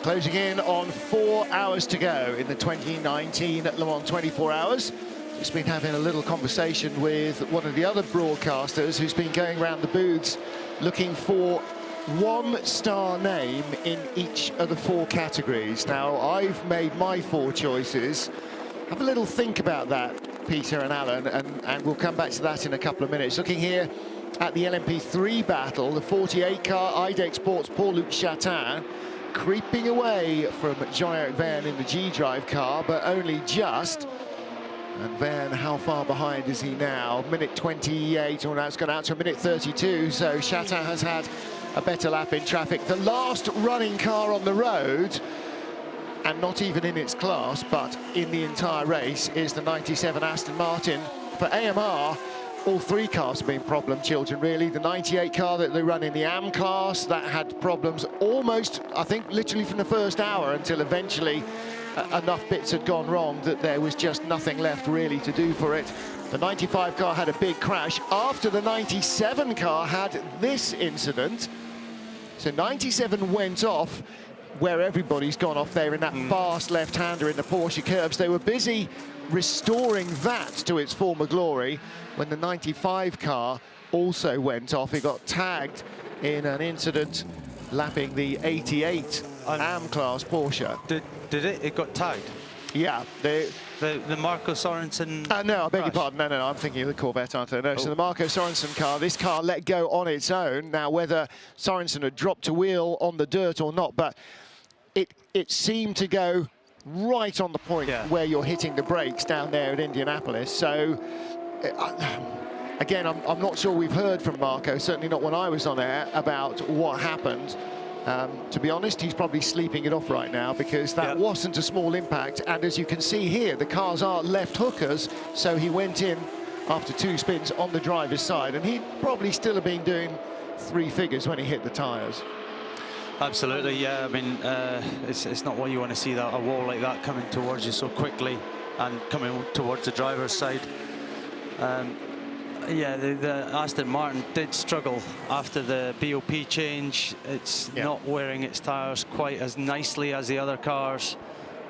Closing in on 4 hours to go in the 2019 Le Mans 24 Hours. Just been having a little conversation with one of the other broadcasters who's been going around the booths looking for one-star name in each of the 4 categories. Now, I've made my 4 choices. Have a little think about that, Peter and Alan, and we'll come back to that in a couple of minutes. Looking here at the LMP3 battle, the 48 car, IDEC Sports Paul-Luc Chatin, creeping away from Jean-Eric Vergne in the G-Drive car, but only just. And Vergne, how far behind is he now? Minute 28, or now it's gone out to a minute 32, so Chatin has had a better lap in traffic. The last running car on the road, and not even in its class, but in the entire race, is the 97 Aston Martin. For AMR, all 3 cars have been problem children, really. The 98 car that they run in the AM class, that had problems almost, I think, literally from the first hour until eventually enough bits had gone wrong that there was just nothing left really to do for it. The 95 car had a big crash after the 97 car had this incident. So 97 went off where everybody's gone off there in that fast left-hander in the Porsche curbs. They were busy restoring that to its former glory when the 95 car also went off. It got tagged in an incident lapping the 88 AM class Porsche. Did it? It got tagged? Yeah. The Marco Sorensen. No, I beg your crash. pardon. No, I'm thinking of the Corvette, aren't I? No, so the Marco Sorensen car, this car let go on its own. Now, whether Sorensen had dropped a wheel on the dirt or not, but it seemed to go right on the point where you're hitting the brakes down there at Indianapolis. So, again, I'm not sure we've heard from Marco, certainly not when I was on air, about what happened. To be honest, he's probably sleeping it off right now because that wasn't a small impact. And as you can see here, the cars are left hookers. So he went in after 2 spins on the driver's side, and he'd probably still have been doing 3 figures when he hit the tyres. Absolutely, yeah. I mean, it's not what you want to see, that a wall like that coming towards you so quickly and coming towards the driver's side. Yeah, the Aston Martin did struggle after the BOP change. It's not wearing its tyres quite as nicely as the other cars.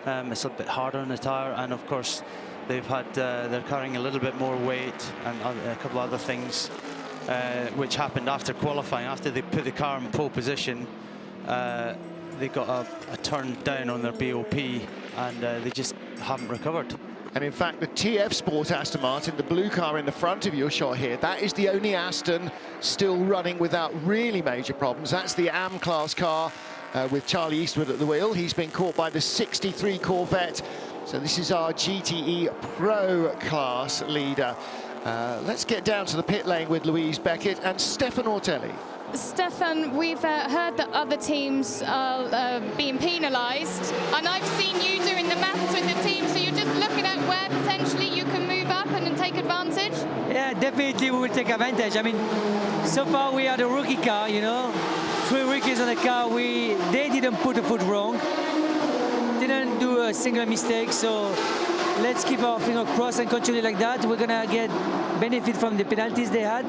It's a bit harder on the tyre, and of course they've had they're carrying a little bit more weight and a couple of other things which happened after qualifying. After they put the car in pole position, they got a turn down on their BOP, and they just haven't recovered. And in fact, the TF Sport Aston Martin, the blue car in the front of your shot here, that is the only Aston still running without really major problems. That's the AM class car with Charlie Eastwood at the wheel. He's been caught by the 63 Corvette. So this is our GTE Pro class leader. Let's get down to the pit lane with Louise Beckett and Stefan Ortelli. Stefan, we've heard that other teams are being penalised, and I've seen you doing the maths with the team, so you're just looking at where potentially you can move up and take advantage? Yeah, definitely we will take advantage. I mean, so far we had a rookie car, you know, 3 rookies on the car. They didn't put a foot wrong, didn't do a single mistake, so let's keep our finger crossed and continue like that. We're gonna get benefit from the penalties they had.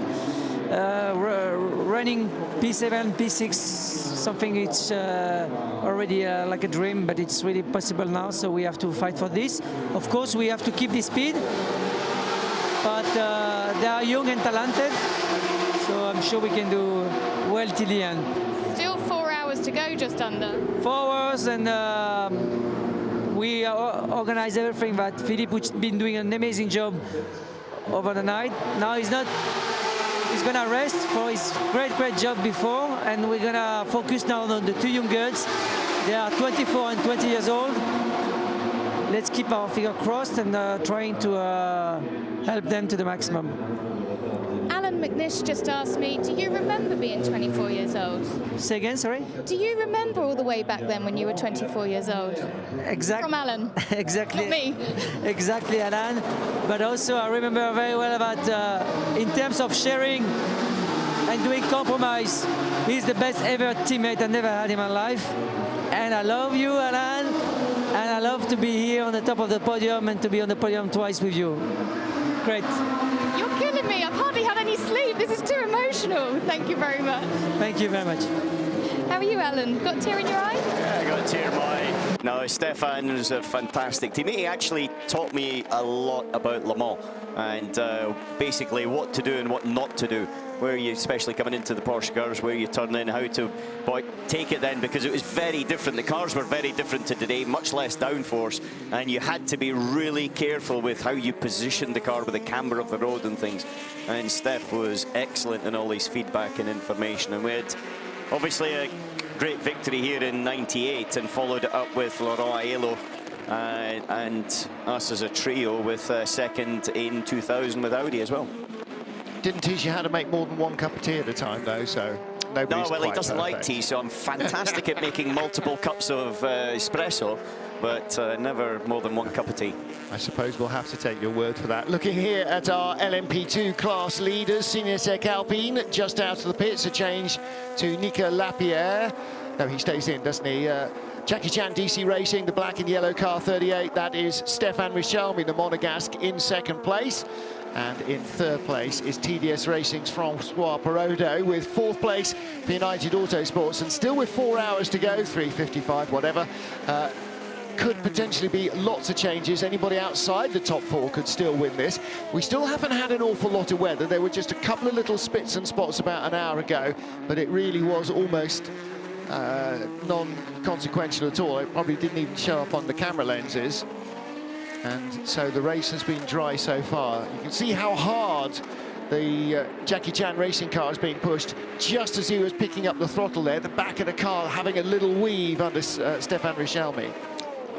Running P7, P6, something it's already like a dream, but it's really possible now, so we have to fight for this. Of course, we have to keep the speed, but they are young and talented, so I'm sure we can do well till the end. Still 4 hours to go, just under. 4 hours, and we organize everything, but Philippe, which has been doing an amazing job over the night. Now he's gonna rest for his great job before, and we're gonna focus now on the 2 young girls. They are 24 and 20 years old. Let's keep our finger crossed and trying to help them to the maximum. Alan McNish just asked me, do you remember being 24 years old? Say again, sorry? Do you remember all the way back then when you were 24 years old? Exactly. From Alan. Exactly. Not me. Exactly, Alan. But also I remember very well about, in terms of sharing and doing compromise, he's the best ever teammate I never had in my life. And I love you, Alan. And I love to be here on the top of the podium and to be on the podium twice with you. Great. You're killing me. I've hardly had any sleep. This is too emotional. Thank you very much. Thank you very much. How are you, Alan? Got a tear in your eye? Yeah, I got a tear in my eye. No, Stefan was a fantastic team. He actually taught me a lot about Le Mans and basically what to do and what not to do. Where you, especially coming into the Porsche cars, where you turn in, how to take it then, because it was very different. The cars were very different to today, much less downforce, and you had to be really careful with how you positioned the car with the camber of the road and things. And Steph was excellent in all his feedback and information. And we had obviously a great victory here in '98 and followed it up with Laurent Aiello and us as a trio with second in 2000 with Audi as well. Didn't teach you how to make more than one cup of tea at a time, though, so nobody's No, well, he quite doesn't like perfect. tea, so I'm fantastic at making multiple cups of espresso, but never more than one cup of tea. I suppose we'll have to take your word for that. Looking here at our LMP2 class leaders, Signatec Alpine just out of the pits, a change to Nicolas Lapierre. No, he stays in, doesn't he? Jackie Chan DC Racing, the black and yellow car 38, that is Stéphane Richelmy, the Monegasque, in second place. And in third place is TDS Racing's Francois Perraudot, with fourth place for United Autosports. And still with 4 hours to go, 3:55, whatever, could potentially be lots of changes. Anybody outside the top four could still win this. We still haven't had an awful lot of weather. There were just a couple of little spits and spots about an hour ago, but it really was almost non-consequential at all. It probably didn't even show up on the camera lenses. And so the race has been dry so far. You can see how hard the Jackie Chan racing car is being pushed just as he was picking up the throttle there. The back of the car having a little weave under Stéphane Richelmy.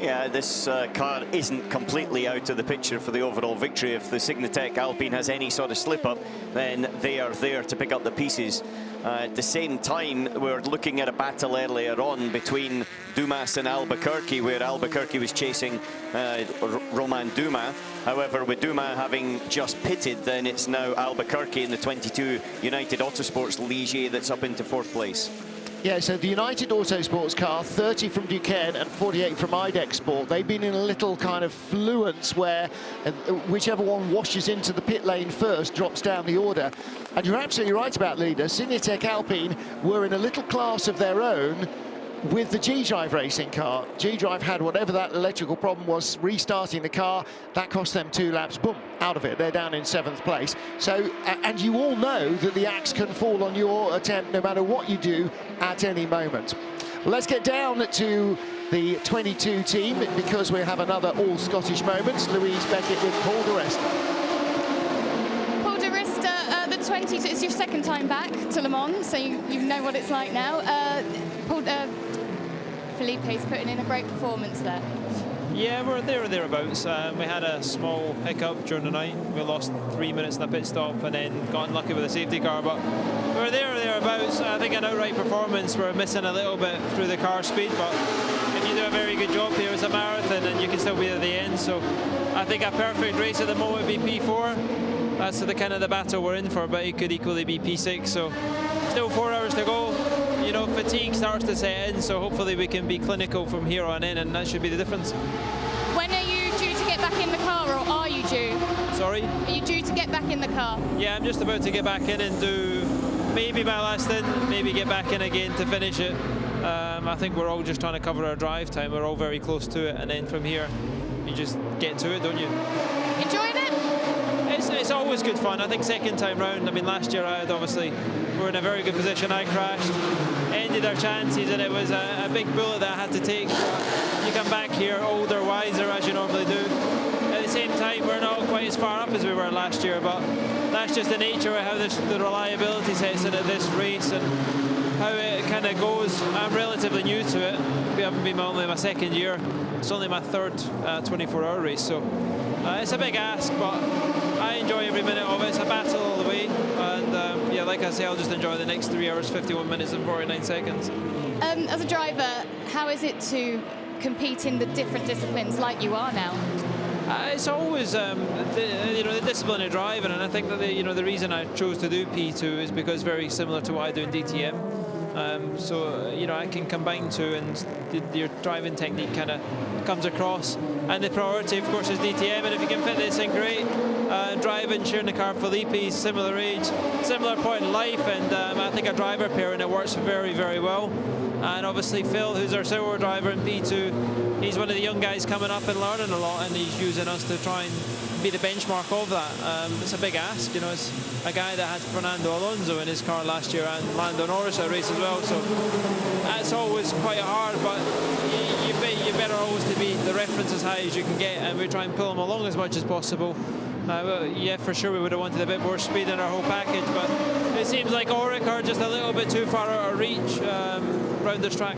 Yeah, this car isn't completely out of the picture for the overall victory. If the Signatec Alpine has any sort of slip-up, then they are there to pick up the pieces. At the same time, we're looking at a battle earlier on between Dumas and Albuquerque, where Albuquerque was chasing Romain Dumas. However, with Dumas having just pitted, then it's now Albuquerque in the 22 United Autosports Ligier that's up into fourth place. Yeah, so the United Autosports car, 30 from Duquesne and 48 from IDEX Sport. They've been in a little kind of fluence where whichever one washes into the pit lane first drops down the order. And you're absolutely right about leader. Signatec Alpine were in a little class of their own with the G-Drive racing car. G-Drive had whatever that electrical problem was restarting the car. That cost them 2 laps. Boom, out of it. They're down in 7th place. So, and you all know that the axe can fall on your attempt no matter what you do at any moment. Well, let's get down to the 22 team because we have another all-Scottish moment. Louise Beckett with Paul di Resta. Paul di Resta, the 22, it's your second time back to Le Mans, so you know what it's like now. Felipe's putting in a great performance there. Yeah, we're there or thereabouts. We had a small hiccup during the night. We lost 3 minutes in the pit stop and then got unlucky with a safety car, but we're there or thereabouts. I think an outright performance, we're missing a little bit through the car speed, but if you do a very good job here, it's a marathon and you can still be at the end. So I think a perfect race at the moment would be P4. That's the kind of the battle we're in for, but it could equally be P6. So still 4 hours to go. You know, fatigue starts to set in, so hopefully we can be clinical from here on in, and that should be the difference. When are you due to get back in the car, or are you due? Sorry? Are you due to get back in the car? Yeah, I'm just about to get back in and do maybe my last stint, maybe get back in again to finish it. I think we're all just trying to cover our drive time. We're all very close to it, and then from here, you just get to it, don't you? Enjoying it? It's always good fun. I think second time round, I mean, last year I had obviously, we're in a very good position. I crashed, ended our chances, and it was a big bullet that I had to take. You come back here older, wiser, as you normally do. At the same time, we're not quite as far up as we were last year, but that's just the nature of how the reliability sets in at this race and how it kind of goes. I'm relatively new to it. We haven't been only my second year. It's only my third 24-hour race, so it's a big ask, but I enjoy every minute of it. It's a battle all the way, and yeah, like I say, I'll just enjoy the next 3 hours, 51 minutes and 49 seconds. As a driver, how is it to compete in the different disciplines like you are now? It's always the discipline of driving, and I think that the reason I chose to do P2 is because very similar to what I do in DTM. So I can combine two, and your driving technique kind of comes across. And the priority, of course, is DTM. And if you can fit this in, great. Driving, sharing the car, Felipe's similar age, similar point in life, and I think a driver pair, and it works very, very well. And obviously Phil, who's our silver driver in P2, he's one of the young guys coming up and learning a lot, and he's using us to try and be the benchmark of that. It's a big ask, you know. It's a guy that had Fernando Alonso in his car last year and Lando Norris a race as well, so that's always quite hard, but you better always to be the reference as high as you can get, and we try and pull him along as much as possible. Yeah, for sure we would have wanted a bit more speed in our whole package, but it seems like Oric are just a little bit too far out of reach around this track.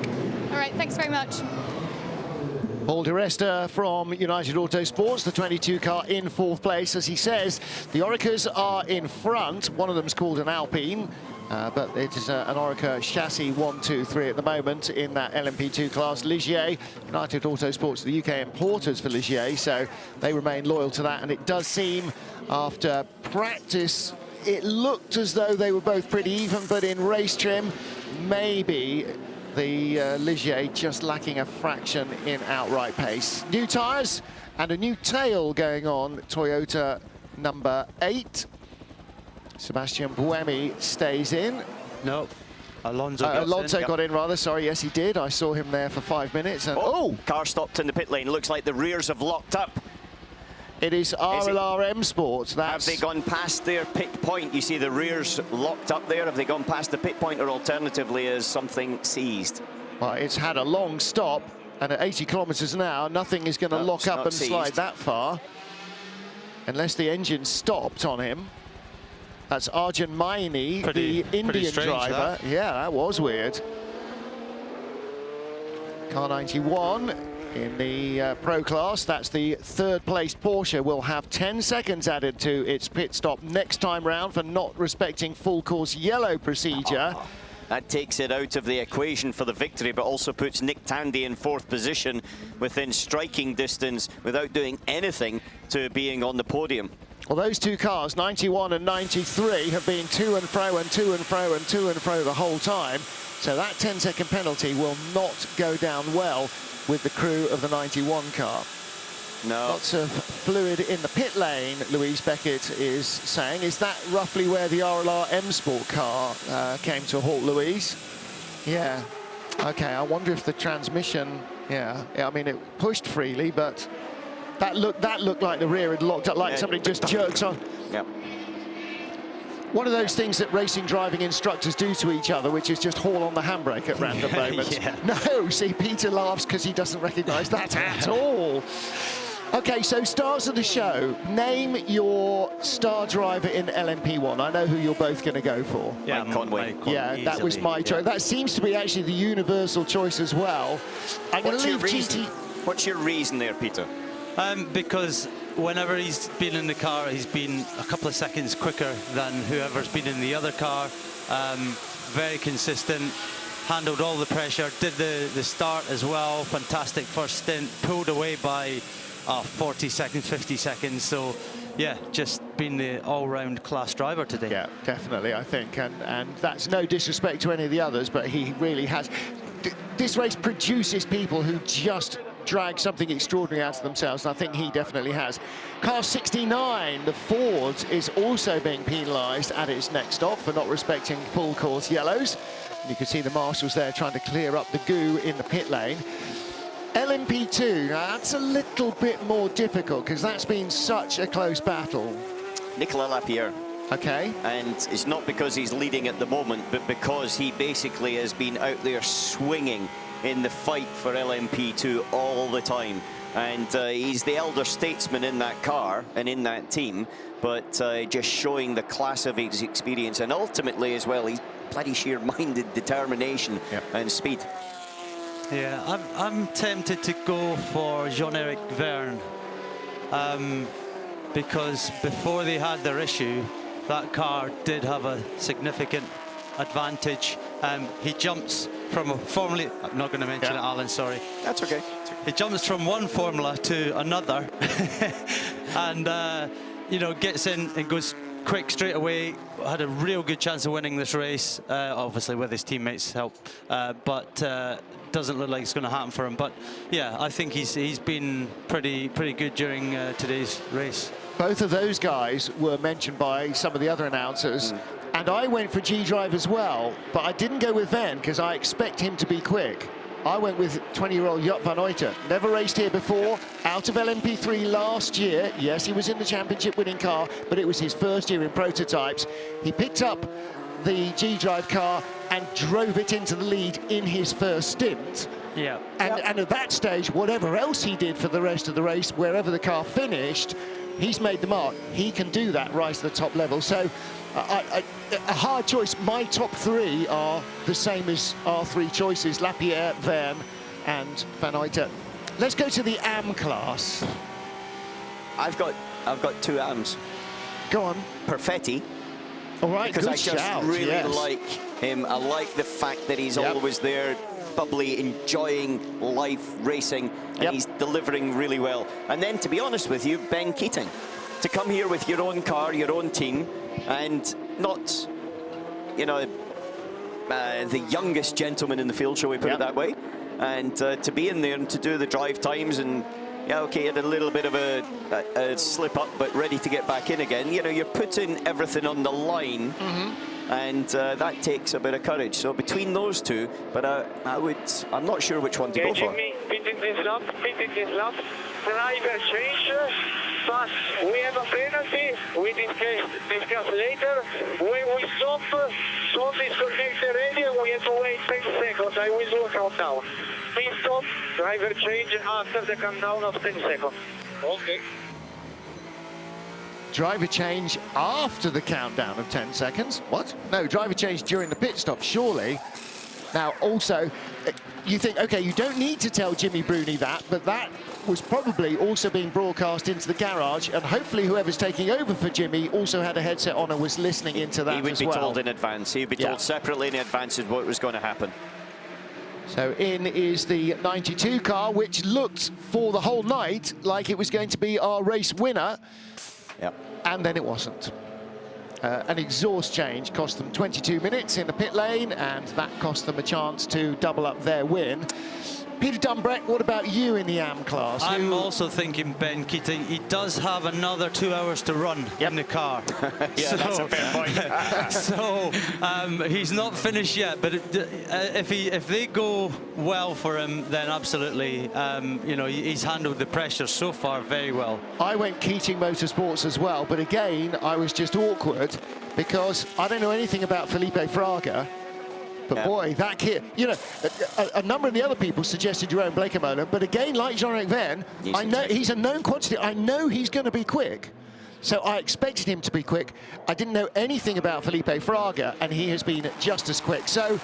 All right, thanks very much. Paul di Resta from United Autosports, the 22 car in 4th place. As he says, the Oricas are in front. One of them is called an Alpine, but it is an Orica chassis 1, 2, 3 at the moment in that LMP2 class. Ligier, United Autosports, the UK importers for Ligier, so they remain loyal to that. And it does seem, after practice, it looked as though they were both pretty even, but in race trim, maybe the Ligier just lacking a fraction in outright pace. New tyres and a new tail going on, Toyota number 8. Sebastian Buemi stays in. No, Alonso got in, rather. Sorry, yes, he did. I saw him there for 5 minutes. And car stopped in the pit lane. Looks like the rears have locked up. It is RLR M Sports. Have they gone past their pit point? You see the rears locked up there. Have they gone past the pit point, or alternatively is something seized? Well, it's had a long stop, and at 80 kilometres an hour, nothing is going to lock up and slide that far, unless the engine stopped on him. That's Arjun Maini, the Indian driver. Yeah, that was weird. Car 91 in the Pro class. That's the 3rd placed Porsche. Will have 10 seconds added to its pit stop next time round for not respecting full course yellow procedure. That takes it out of the equation for the victory, but also puts Nick Tandy in 4th position within striking distance without doing anything to being on the podium. Well, those two cars, 91 and 93, have been to and fro and to and fro and to and fro the whole time. So that 10-second penalty will not go down well with the crew of the 91 car. No. Lots of fluid in the pit lane, Louise Beckett is saying. Is that roughly where the RLR M Sport car came to a halt, Louise? Yeah. OK, I wonder if the transmission... Yeah, I mean, it pushed freely, but that looked like the rear had locked up, like somebody just jerked on. Yep. One of those things that racing driving instructors do to each other, which is just haul on the handbrake at random moments. No, see, Peter laughs because he doesn't recognise that at all. OK, so stars of the show. Name your star driver in LMP1. I know who you're both going to go for. Yeah, Mike Conway. Yeah, easily. That was my choice. That seems to be actually the universal choice as well. I'm going to leave GT. What's your reason there, Peter? Because whenever he's been in the car, he's been a couple of seconds quicker than whoever's been in the other car. Very consistent, handled all the pressure, did the start as well. Fantastic first stint, pulled away by 40 seconds, 50 seconds. So, yeah, just been the all-round class driver today. Yeah, definitely, I think. And that's no disrespect to any of the others, but he really has. This race produces people who just drag something extraordinary out of themselves, and I think he definitely has. Car 69, the Ford, is also being penalised at its next stop for not respecting full course yellows. You can see the marshals there trying to clear up the goo in the pit lane. LMP2, now that's a little bit more difficult because that's been such a close battle. Nicolas Lapierre. Okay. And it's not because he's leading at the moment, but because he basically has been out there swinging in the fight for LMP2 all the time. And he's the elder statesman in that car and in that team, but just showing the class of his experience, and ultimately as well, he's bloody sheer-minded determination and speed. Yeah, I'm tempted to go for Jean-Eric Verne, because before they had their issue, that car did have a significant advantage. He jumps from a Formula... I'm not going to mention it, Alan, sorry. That's okay. He jumps from one Formula to another and, you know, gets in and goes quick straight away. Had a real good chance of winning this race, obviously with his teammates' help, but doesn't look like it's going to happen for him. But, yeah, I think he's been pretty good during today's race. Both of those guys were mentioned by some of the other announcers And I went for G-Drive as well, but I didn't go with Ven because I expect him to be quick. I went with 20-year-old Joop van Uyten. Never raced here before, out of LMP3 last year. Yes, he was in the championship winning car, but it was his first year in prototypes. He picked up the G-Drive car and drove it into the lead in his first stint. Yeah. And at that stage, whatever else he did for the rest of the race, wherever the car finished, he's made the mark. He can do that right to the top level. So a hard choice. My top three are the same as our three choices: Lapierre, Verne and Van Uyten. Let's go to the AM class. I've got two AMs. Go on. Perfetti. All right, because good I just shout, really yes. like him. I like the fact that he's always there, bubbly, enjoying life, racing, and he's delivering really well. And then, to be honest with you, Ben Keating. To come here with your own car, your own team, and not, you know, the youngest gentleman in the field, shall we put it that way, and to be in there and to do the drive times and, yeah, okay, had a little bit of a slip up, but ready to get back in again. You know, you're putting everything on the line, and that takes a bit of courage. So between those two, but I'm not sure which one to go for. Pitting this lap, driver change, but we have a penalty. We discuss later. When we stop disconnect the radio, we have to wait 10 seconds. I will do a countdown. Please stop, driver change after the countdown of 10 seconds. Okay. Driver change after the countdown of 10 seconds. What? No, driver change during the pit stop, surely. Now, also, you think, okay, you don't need to tell Jimmy Bruni that, but that was probably also being broadcast into the garage, and hopefully whoever's taking over for Jimmy also had a headset on and was listening into that as well. He would be told in advance. He would be told separately in advance of what was going to happen. So in is the 92 car, which looked for the whole night like it was going to be our race winner. Yep. And then it wasn't. An exhaust change cost them 22 minutes in the pit lane, and that cost them a chance to double up their win. Peter Dumbreck, what about you in the AM class? I'm also thinking Ben Keating. He does have another 2 hours to run in the car. Yeah, that's a fair point. So he's not finished yet, but if they go well for him, then absolutely, you know, he's handled the pressure so far very well. I went Keating Motorsports as well, but again, I was just awkward because I don't know anything about Felipe Fraga. But boy, that kid, you know, a number of the other people suggested Jerome Bleekemolen, but again, like Jean-Eric Verne, I know he's a known quantity. I know he's going to be quick. So I expected him to be quick. I didn't know anything about Felipe Fraga, and he has been just as quick. So,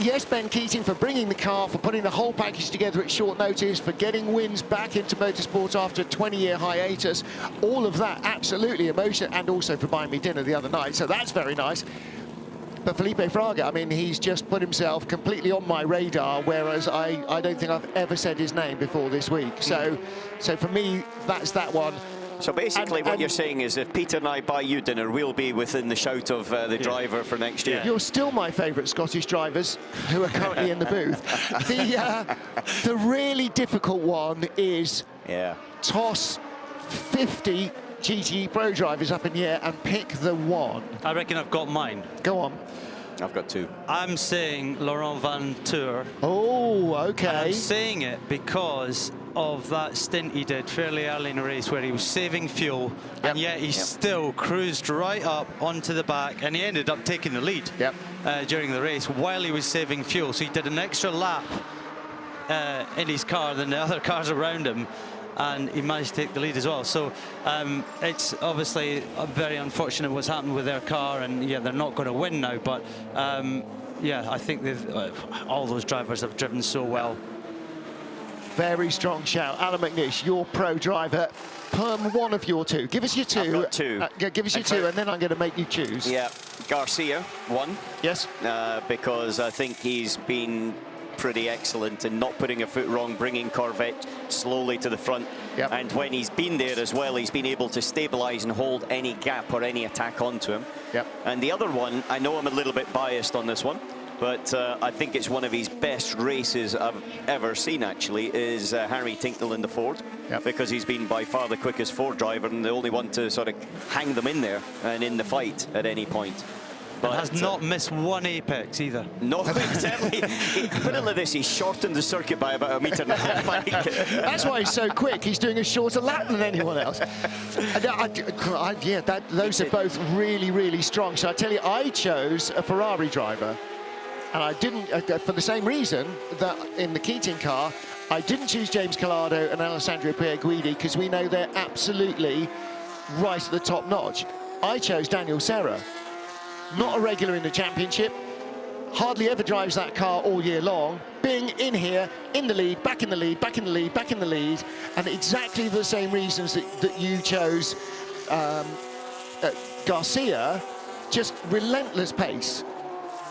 yes, Ben Keating for bringing the car, for putting the whole package together at short notice, for getting wins back into motorsport after a 20-year hiatus. All of that, absolutely emotion, and also for buying me dinner the other night. So that's very nice. But Felipe Fraga, I mean, he's just put himself completely on my radar, whereas I don't think I've ever said his name before this week. So for me, that's that one. So basically what you're saying is if Peter and I buy you dinner, we'll be within the shout of the driver for next year. You're still my favourite Scottish drivers who are currently in the booth. The really difficult one is toss 50 GTE Pro drivers up in the air and pick the one. I reckon I've got mine. Go on. I've got two. I'm saying Laurent Van Tour. Oh, okay. And I'm saying it because of that stint he did fairly early in the race where he was saving fuel, and yet he still cruised right up onto the back, and he ended up taking the lead during the race while he was saving fuel. So he did an extra lap in his car than the other cars around him, and he managed to take the lead as well. So it's obviously very unfortunate what's happened with their car, and they're not going to win now, but I think all those drivers have driven so well. Very strong shout. Alan McNish, your pro driver. Perm, one of your two. Give us your two. I've got two. Give us your two, and then I'm going to make you choose. Yeah, Garcia, one. Yes. Because I think he's been pretty excellent in not putting a foot wrong, bringing Corvette slowly to the front. And when he's been there as well, he's been able to stabilise and hold any gap or any attack onto him. And the other one, I know I'm a little bit biased on this one, but I think it's one of his best races I've ever seen, actually, is Harry Tincknell in the Ford, because he's been by far the quickest Ford driver and the only one to sort of hang them in there and in the fight at any point. But has not missed one apex either. No, exactly. Put it like this, he's shortened the circuit by about 1.5 meters. That's why he's so quick. He's doing a shorter lap than anyone else. Those are both really, really strong. So I tell you, I chose a Ferrari driver, and I didn't, for the same reason that in the Keating car, I didn't choose James Calado and Alessandro Pierguidi because we know they're absolutely right at the top notch. I chose Daniel Serra. Not a regular in the championship, hardly ever drives that car all year long, being in here, in the lead, back in the lead, back in the lead, back in the lead, and exactly the same reasons that you chose Garcia, just relentless pace,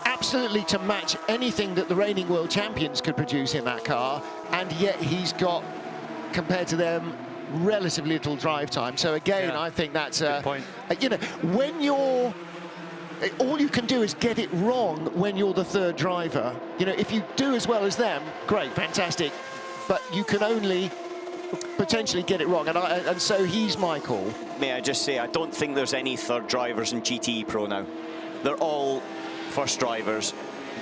absolutely to match anything that the reigning world champions could produce in that car, and yet he's got, compared to them, relatively little drive time. So again, I think that's good point. You know, when you're, all you can do is get it wrong when you're the third driver. You know, if you do as well as them, great, fantastic, but you can only potentially get it wrong, and so he's my call. May I just say, I don't think there's any third drivers in GTE Pro now. They're all first drivers,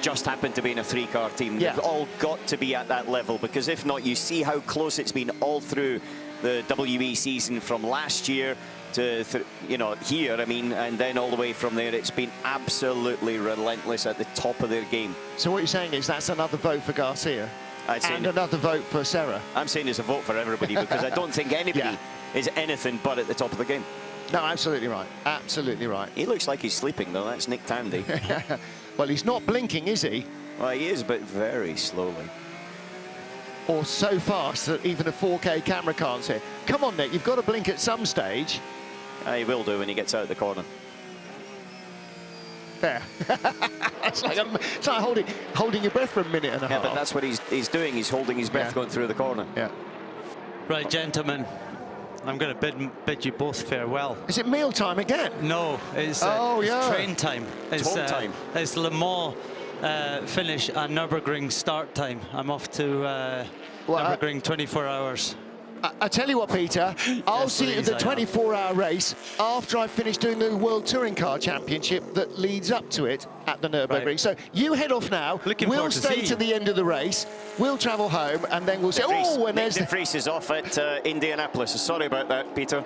just happen to be in a 3-car team. Yeah. They've all got to be at that level, because if not, you see how close it's been all through the WE season from last year to, you know, here, I mean, and then all the way from there. It's been absolutely relentless at the top of their game. So what you're saying is that's another vote for Garcia and another vote for Serra. I'm saying it's a vote for everybody, because I don't think anybody is anything but at the top of the game. No, absolutely right. Absolutely right. He looks like he's sleeping, though. That's Nick Tandy. Well, he's not blinking, is he? Well, he is, but very slowly. Or so fast that even a 4K camera can't see it. Come on, Nick, you've got to blink at some stage. He will do when he gets out of the corner. There. It's like holding your breath for a minute and a half. Yeah, but that's what he's doing. He's holding his breath going through the corner. Yeah. Right, gentlemen, I'm going to bid you both farewell. Is it meal time again? No, it's, it's train time. It's home time. It's Le Mans finish and Nürburgring start time. I'm off to Nürburgring 24 hours. I tell you what, Peter, I'll see you at the 24-hour race after I've finished doing the World Touring Car Championship that leads up to it at the Nürburgring. Right. So you head off now. We'll stay to the end of the race. We'll travel home, and then we'll say, oh, and there's... Nick de Vries is off at Indianapolis. Sorry about that, Peter.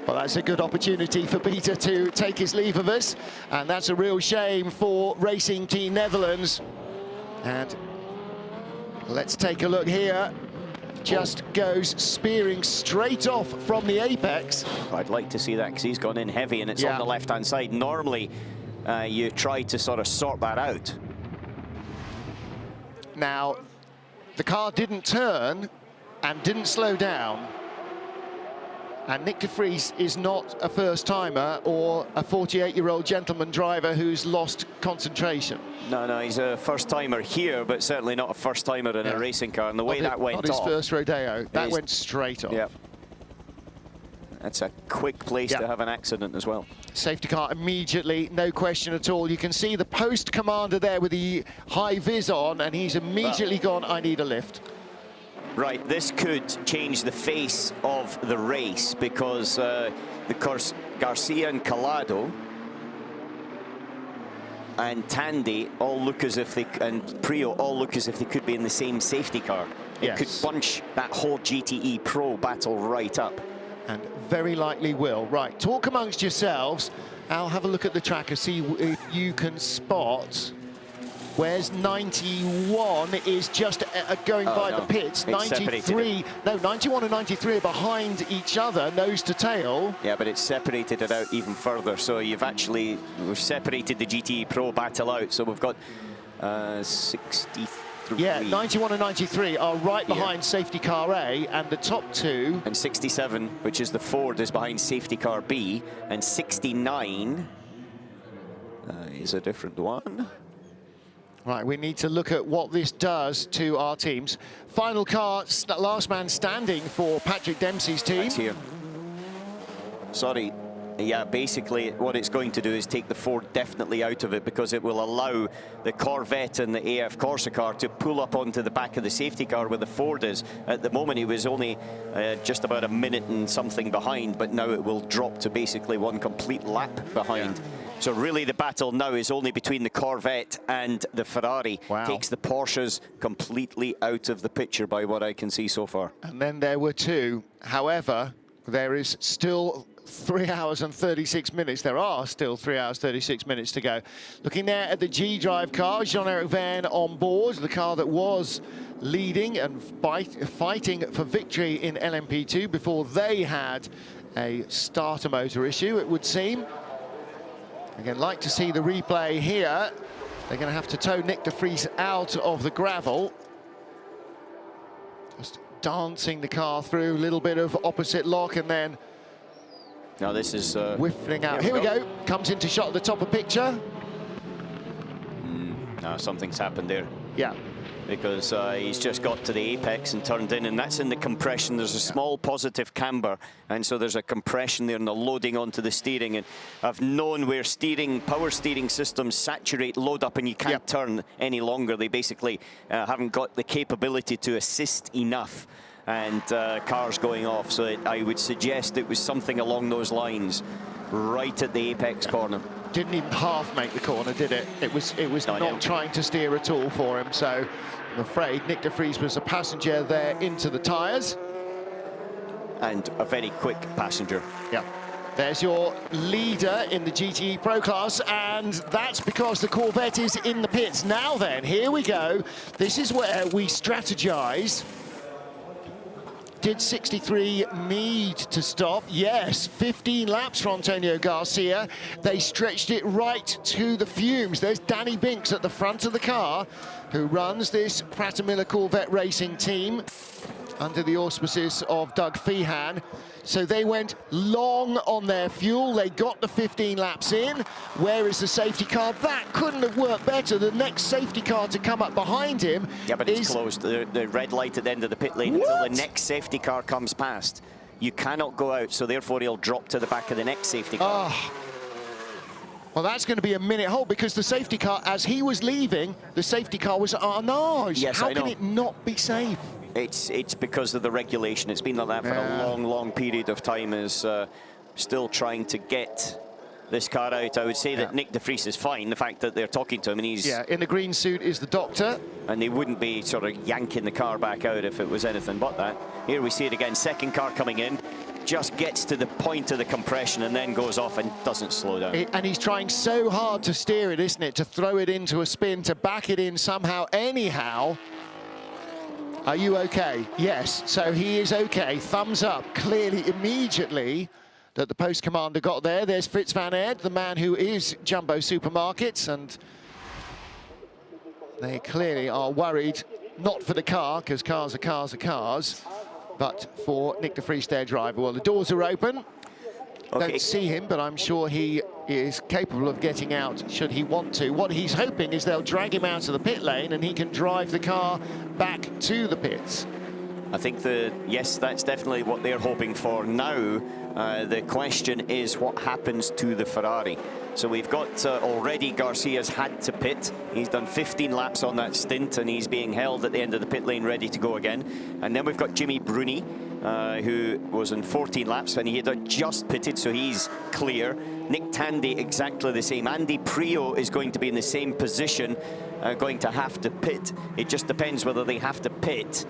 Well, that's a good opportunity for Peter to take his leave of us, and that's a real shame for Racing Team Netherlands. And let's take a look here. Just goes spearing straight off from the apex. I'd like to see that, because he's gone in heavy and it's on the left-hand side. Normally, you try to sort of sort that out. Now, the car didn't turn and didn't slow down. And Nick de Vries is not a first-timer or a 48-year-old gentleman driver who's lost concentration. No, he's a first-timer here, but certainly not a first-timer in a racing car. And the way that went off... Not his first rodeo. That went straight off. Yep. That's a quick place to have an accident as well. Safety car immediately, no question at all. You can see the post commander there with the high vis on, and he's immediately gone, I need a lift. Right, this could change the face of the race, because Garcia and Calado and Tandy all look as if they, and Prio all look as if they could be in the same safety car. It could bunch that whole GTE Pro battle right up. And very likely will. Right, talk amongst yourselves. I'll have a look at the tracker, see if you can spot. Where's 91 is just going by the pits. 93, no, 91 and 93 are behind each other, nose to tail. Yeah, but it's separated it out even further. So we've separated the GTE Pro battle out. So we've got 63. Yeah, 91 and 93 are right behind safety car A, and the top two. And 67, which is the Ford, is behind safety car B, and 69 is a different one. Right, we need to look at what this does to our teams. Final car, last man standing for Patrick Dempsey's team. That's here. Sorry, Yeah, basically what it's going to do is take the Ford definitely out of it, because it will allow the Corvette and the AF Corsa car to pull up onto the back of the safety car where the Ford is. At the moment, he was only just about a minute and something behind, but now it will drop to basically one complete lap behind. So really the battle now is only between the Corvette and the Ferrari. Wow. Takes the Porsches completely out of the picture by what I can see so far. And then there were two. However, there is still 3 hours and 36 minutes. There are still 3 hours, 36 minutes to go. Looking there at the G-Drive car, Jean-Eric Verne on board, the car that was leading and fighting for victory in LMP2 before they had a starter motor issue, it would seem. Again, like to see the replay here. They're going to have to tow Nick de Vries out of the gravel. Just dancing the car through, a little bit of opposite lock, and then now this is whiffing out. Here we go. Comes into shot at the top of picture. No, something's happened there. Yeah. Because he's just got to the apex and turned in, and that's in the compression. There's a small positive camber, and so there's a compression there and the loading onto the steering. And I've known where power steering systems saturate, load up, and you can't turn any longer. They basically haven't got the capability to assist enough, and cars going off. So I would suggest it was something along those lines, right at the apex corner. Didn't even half make the corner, did it? It was not trying to steer at all for him. So I'm afraid Nick de Vries was a passenger there into the tyres. And a very quick passenger. Yeah. There's your leader in the GTE Pro class, and that's because the Corvette is in the pits. Now then, here we go. This is where we strategize. Did 63 need to stop? Yes, 15 laps for Antonio Garcia. They stretched it right to the fumes. There's Danny Binks at the front of the car, who runs this Pratt & Miller Corvette racing team under the auspices of Doug Feehan. So they went long on their fuel. They got the 15 laps in. Where is the safety car? That couldn't have worked better. The next safety car to come up behind him but it's closed. The red light at the end of the pit lane until the next safety car comes past. You cannot go out, so therefore he'll drop to the back of the next safety car. Well, that's going to be a minute hold, because the safety car, as he was leaving, the safety car was Arnage. Yes, How can it not be safe? It's because of the regulation. It's been like that for a long, long period of time. Is still trying to get this car out. I would say that Nick de Vries is fine. The fact that they're talking to him and he's in the green suit is the doctor, and they wouldn't be sort of yanking the car back out if it was anything but that. Here we see it again. Second car coming in, just gets to the point of the compression and then goes off and doesn't slow down. And he's trying so hard to steer it, isn't it? To throw it into a spin, to back it in somehow, anyhow. Are you okay? Yes, so he is okay. Thumbs up, clearly, immediately, that the post commander got there. There's Fritz van Aert, the man who is Jumbo Supermarkets, and they clearly are worried, not for the car, because cars are cars are cars, but for Nick de Vries, their driver. Well, the doors are open. Don't see him, but I'm sure he is capable of getting out should he want to. What he's hoping is they'll drag him out of the pit lane and he can drive the car back to the pits. I think yes, that's definitely what they're hoping for. Now, the question is what happens to the Ferrari. So we've got already Garcia's had to pit. He's done 15 laps on that stint and he's being held at the end of the pit lane ready to go again. And then we've got Jimmy Bruni, who was in 14 laps and he had just pitted, so he's clear. Nick Tandy exactly the same. Andy Prio is going to be in the same position, going to have to pit. It just depends whether they have to pit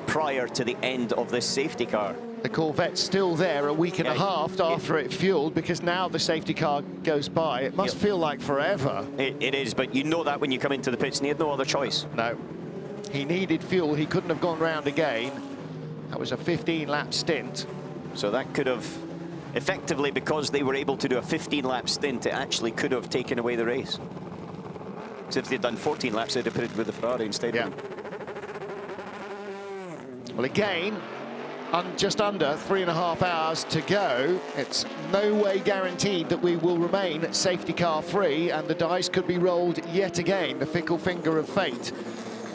prior to the end of this safety car. The Corvette's still there a week and a half after it fueled, because now the safety car goes by. It must feel like forever. It is, but you know that when you come into the pits and he had no other choice. No, he needed fuel. He couldn't have gone round again. That was a 15-lap stint. So that could have, effectively, because they were able to do a 15-lap stint, it actually could have taken away the race. Because if they'd done 14 laps, they'd have pitted with the Ferrari instead. Well, again, just under 3.5 hours to go. It's no way guaranteed that we will remain safety car free, and the dice could be rolled yet again, the fickle finger of fate.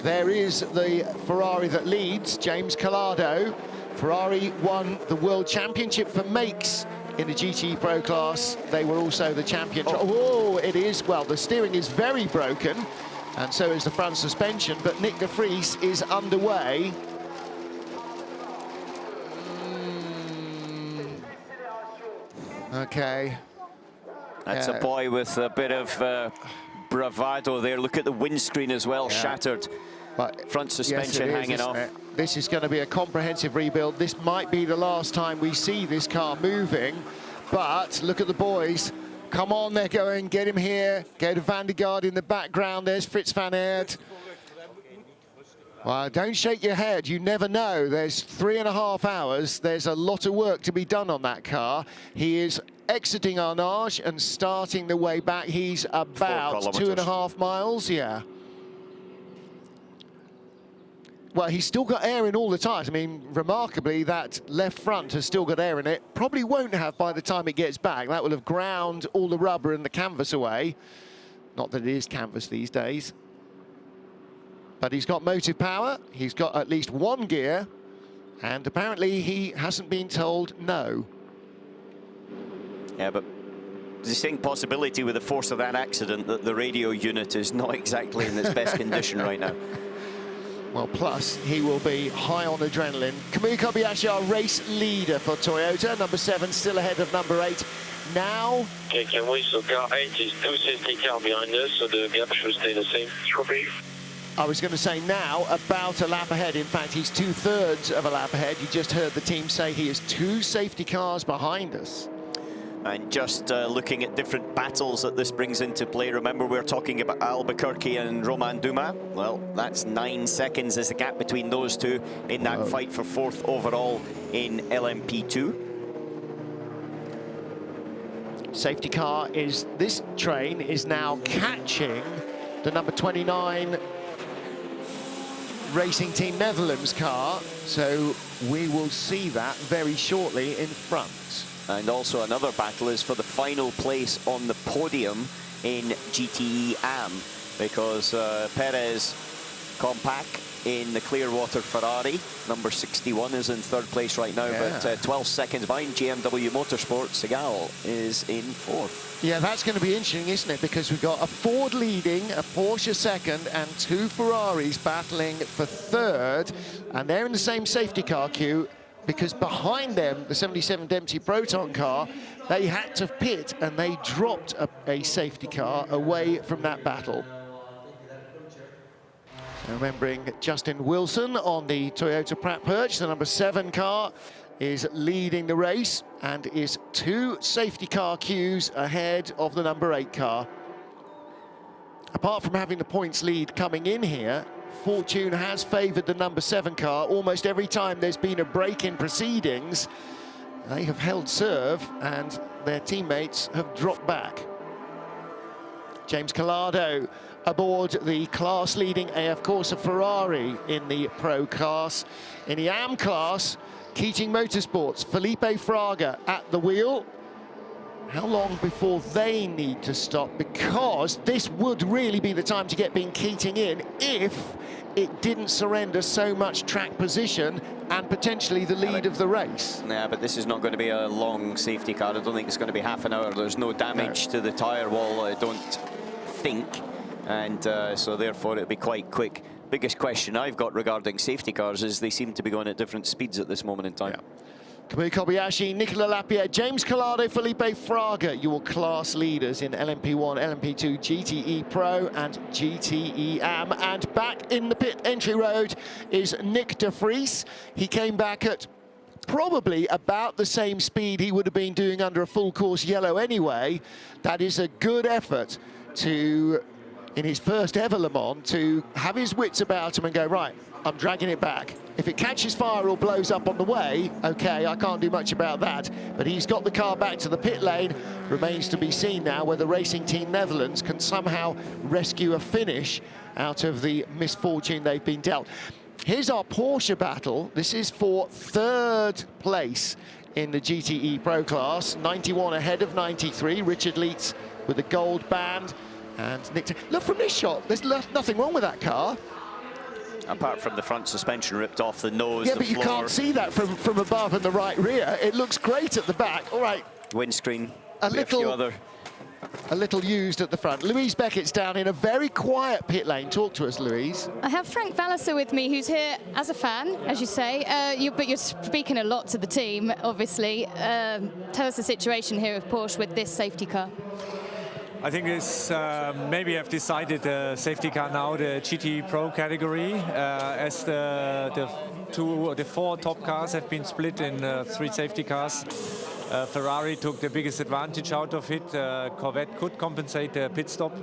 There is the Ferrari that leads, James Calado. Ferrari won the World Championship for makes in the GT Pro class. They were also the champion. Oh, it is. Well, the steering is very broken, and so is the front suspension, but Nyck de Vries is underway. Okay. That's a boy with a bit of bravado there. Look at the windscreen as well, shattered. But front suspension hanging off. This is going to be a comprehensive rebuild. This might be the last time we see this car moving, but look at the boys. Come on, they're going, get him here. Go to Van der Garde in the background. There's Fritz van Aert. Well, don't shake your head. You never know. There's 3.5 hours. There's a lot of work to be done on that car. He is exiting Arnage and starting the way back. He's about 2.5 miles, yeah. Well, he's still got air in all the tires. I mean, remarkably, that left front has still got air in it. Probably won't have by the time it gets back. That will have ground all the rubber and the canvas away. Not that it is canvas these days. But he's got motive power. He's got at least one gear. And apparently he hasn't been told no. Yeah, but distinct possibility with the force of that accident that the radio unit is not exactly in its best condition right now. Well, plus, he will be high on adrenaline. Kamui Kobayashi, our race leader for Toyota. Number 7 still ahead of number 8. Now... Okay, Kamui, so car 8 is 2 safety cars behind us, so the gap should stay the same. Copy. I was going to say now, about a lap ahead. In fact, he's 2/3 of a lap ahead. You just heard the team say he is 2 safety cars behind us. And just looking at different battles that this brings into play. Remember, we're talking about Albuquerque and Romain Dumas. Well, that's 9 seconds is the gap between those two in that fight for 4th overall in LMP2. Safety car is, this train is now catching the number 29 Racing Team Netherlands car. So we will see that very shortly in front. And also another battle is for the final place on the podium in GTE AM, because Perez Compac in the Clearwater Ferrari, number 61, is in 3rd place right now, but 12 seconds behind GMW Motorsport. Segal is in 4th. Yeah, that's going to be interesting, isn't it? Because we've got a Ford leading, a Porsche 2nd, and 2 Ferraris battling for 3rd, and they're in the same safety car queue. Because behind them, the 77 Dempsey Proton car, they had to pit and they dropped a safety car away from that battle. Remembering Justin Wilson on the Toyota Pratt Perch, the number 7 car is leading the race and is 2 safety car queues ahead of the number 8 car. Apart from having the points lead coming in here, fortune has favoured the number 7 car. Almost every time there's been a break in proceedings, they have held serve and their teammates have dropped back. James Collado aboard the class-leading AF Corsa Ferrari in the Pro class. In the AM class, Keating Motorsports, Felipe Fraga at the wheel. How long before they need to stop? Because this would really be the time to get Ben Keating in if it didn't surrender so much track position and potentially the lead of the race. Yeah, but this is not going to be a long safety car. I don't think it's going to be half an hour. There's no damage to the tyre wall, I don't think. And so therefore it'll be quite quick. Biggest question I've got regarding safety cars is they seem to be going at different speeds at this moment in time. Kamui Kobayashi, Nicola Lapierre, James Collado, Felipe Fraga, your class leaders in LMP1, LMP2, GTE Pro and GTE AM. And back in the pit entry road is Nyck de Vries. He came back at probably about the same speed he would have been doing under a full course yellow anyway. That is a good effort to, in his first ever Le Mans, to have his wits about him and go, right, I'm dragging it back. If it catches fire or blows up on the way, okay, I can't do much about that. But he's got the car back to the pit lane. Remains to be seen now whether Racing Team Netherlands can somehow rescue a finish out of the misfortune they've been dealt. Here's our Porsche battle. This is for 3rd place in the GTE Pro class. 91 ahead of 93. Richard Leitz with the gold band. And Nick, look from this shot, there's nothing wrong with that car. Apart from the front suspension ripped off, the nose, yeah, the but floor. You can't see that from above and the right rear. It looks great at the back. All right, windscreen, A few little- other. A little used at the front. Louise Beckett's down in a very quiet pit lane. Talk to us, Louise. I have Frank Walliser with me, who's here as a fan, as you say, but you're speaking a lot to the team, obviously. Tell us the situation here with Porsche with this safety car. I think it's maybe I've decided the safety car now, the GT Pro category, as the four top cars have been split in 3 safety cars. Ferrari took the biggest advantage out of it. Corvette could compensate the pit stop,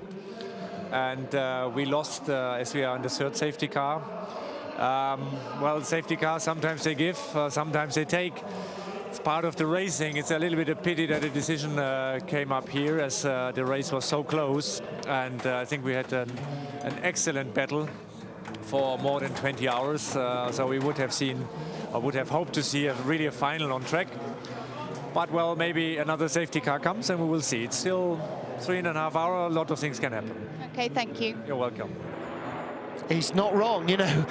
and we lost as we are in the 3rd safety car. Well, safety cars, sometimes they give, sometimes they take. It's part of the racing. It's a little bit of a pity that the decision came up here, as the race was so close, and I think we had an excellent battle for more than 20 hours. So we would have seen, or would have hoped to see, really a final on track. But well, maybe another safety car comes and we will see. It's still 3.5 hours. A lot of things can happen. Okay, thank you. You're welcome. He's not wrong, you know.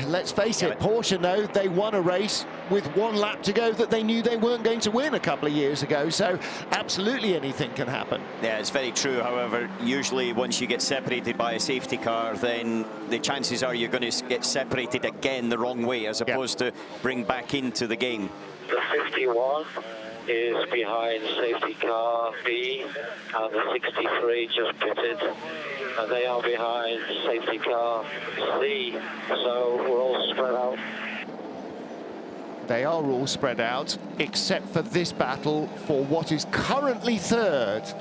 Let's face it, Porsche know they won a race with 1 lap to go that they knew they weren't going to win a couple of years ago. So absolutely anything can happen. Yeah, it's very true. However, usually once you get separated by a safety car, then the chances are you're going to get separated again the wrong way, as opposed to bring back into the game. The 51 is behind safety car B, and the 63 just pitted, and they are behind safety car C, so we're all spread out. They are all spread out, except for this battle for what is currently 3rd.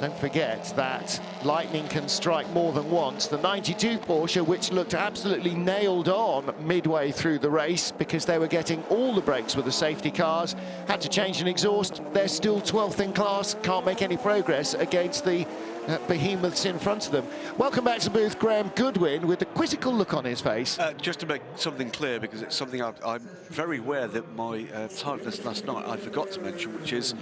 Don't forget that lightning can strike more than once. The 92 Porsche, which looked absolutely nailed on midway through the race because they were getting all the brakes with the safety cars, had to change an exhaust. They're still 12th in class, can't make any progress against the behemoths in front of them. Welcome back to the booth, Graham Goodwin, with a quizzical look on his face. Just to make something clear, because it's something I'm very aware that my title list last night I forgot to mention, which is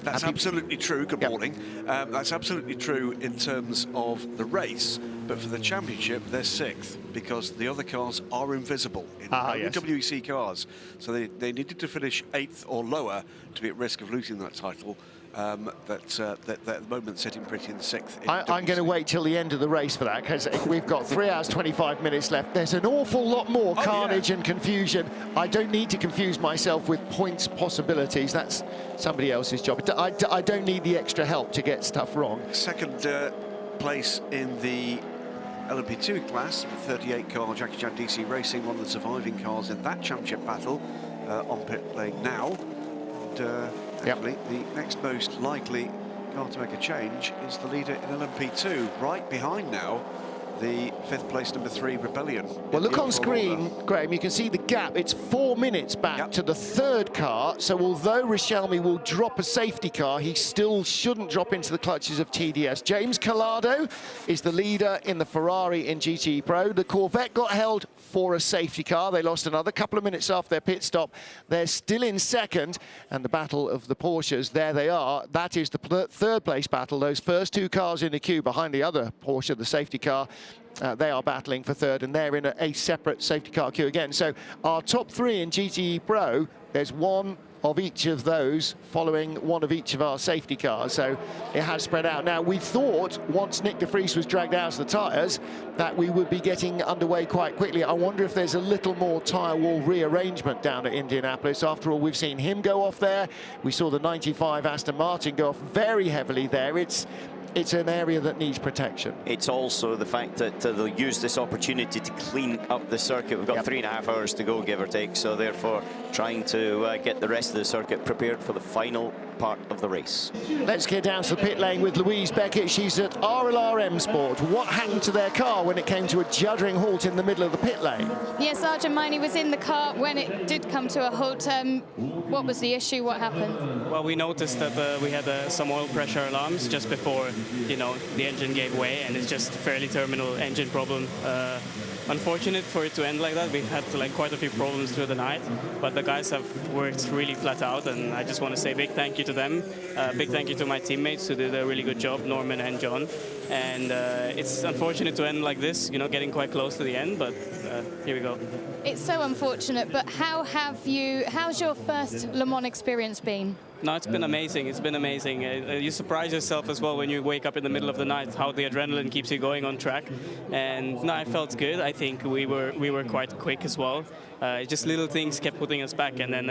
that's absolutely true. Good morning. That's absolutely true in terms of the race, but for the championship, they're 6th because the other cars are invisible in WEC cars. So they needed to finish 8th or lower to be at risk of losing that title. That at the moment sitting pretty in 6th. I'm going to wait till the end of the race for that, because we've got 3 hours 25 minutes left. There's an awful lot more carnage and confusion. I don't need to confuse myself with points possibilities. That's somebody else's job. I don't need the extra help to get stuff wrong. 2nd place in the LMP2 class, 38 car Jackie Chan DC Racing, one of the surviving cars in that championship battle on pit lane now. And, actually, the next most likely car to make a change is the leader in LMP2, right behind now the 5th place number 3 Rebellion. Well, look on screen, Graham, you can see the gap. It's 4 minutes back to the 3rd car. So although Richelme will drop a safety car, he still shouldn't drop into the clutches of TDS. James Calado is the leader in the Ferrari in GT Pro. The Corvette got held for a safety car. They lost another couple of minutes after their pit stop. They're still in 2nd, and the battle of the Porsches, there they are. That is the 3rd place battle. Those first 2 cars in the queue behind the other Porsche, the safety car, they are battling for 3rd, and they're in a separate safety car queue again. So our top 3 in GTE Pro, there's 1 of each of those following 1 of each of our safety cars, so it has spread out. Now, we thought once Nick de Vries was dragged out of the tyres that we would be getting underway quite quickly. I wonder if there's a little more tyre wall rearrangement down at Indianapolis. After all, we've seen him go off there. We saw the 95 Aston Martin go off very heavily there. It's an area that needs protection. It's also the fact that they'll use this opportunity to clean up the circuit. We've got 3.5 hours to go, give or take, so therefore trying to get the rest of the circuit prepared for the final part of the race. Let's get down to the pit lane with Louise Beckett. She's at RLR M Sport. What happened to their car when it came to a juddering halt in the middle of the pit lane? Yes, Arjun Maini was in the car when it did come to a halt. What was the issue? What happened? Well, we noticed that we had some oil pressure alarms just before, you know, the engine gave way, and it's just fairly terminal engine problem. Unfortunate for it to end like that. We've had quite a few problems through the night, but the guys have worked really flat out, and I just want to say big thank you to them. Big thank you to my teammates who did a really good job, Norman and John. And it's unfortunate to end like this, you know, getting quite close to the end, but here we go. It's so unfortunate, but how's your first Le Mans experience been? No, it's been amazing. It's been amazing. You surprise yourself as well when you wake up in the middle of the night, how the adrenaline keeps you going on track. And no, I felt good. I think we were quite quick as well. Just little things kept putting us back, and then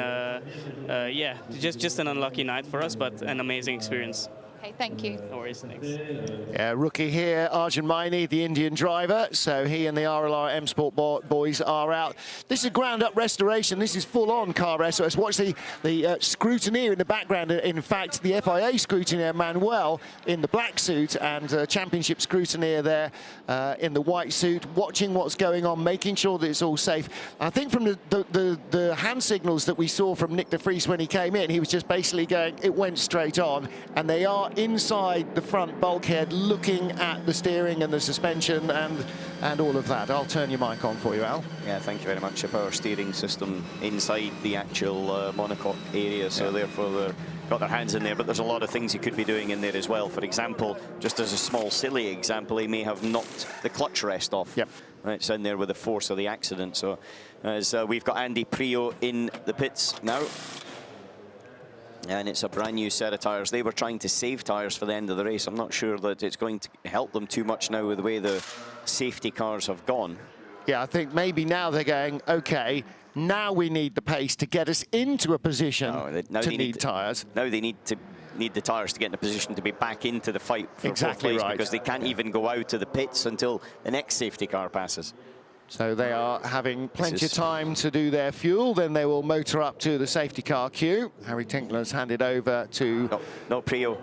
yeah, just an unlucky night for us, but an amazing experience. Okay, thank you. No worries, thanks. Yeah, rookie here, Arjun Maini, the Indian driver. So he and the RLR M Sport boys are out. This is ground-up restoration. This is full-on car rest. So let's watch the scrutineer in the background. In fact, the FIA scrutineer, Manuel, in the black suit, and championship scrutineer there in the white suit, watching what's going on, making sure that it's all safe. I think from the hand signals that we saw from Nick de Vries when he came in, he was just basically going, it went straight on, and they are inside the front bulkhead looking at the steering and the suspension and all of that. I'll turn your mic on for you, Al. Yeah, thank you very much. A power steering system inside the actual monocoque area, so therefore they've got their hands in there, but there's a lot of things he could be doing in there as well. For example, just as a small silly example, he may have knocked the clutch rest off. Yep. It's in there with the force of the accident. So as we've got Andy Priaulx in the pits now. And it's a brand new set of tyres. They were trying to save tyres for the end of the race. I'm not sure that it's going to help them too much now with the way the safety cars have gone. Yeah, I think maybe now they're going, OK, now we need the pace to get us into a position to need tyres. Now they need the tyres to get in a position to be back into the fight for fourth place, because they can't even go out to the pits until the next safety car passes. So they are having plenty of time to do their fuel. Then they will motor up to the safety car queue. Harry Tinkler's handed over to... No, Priaulx.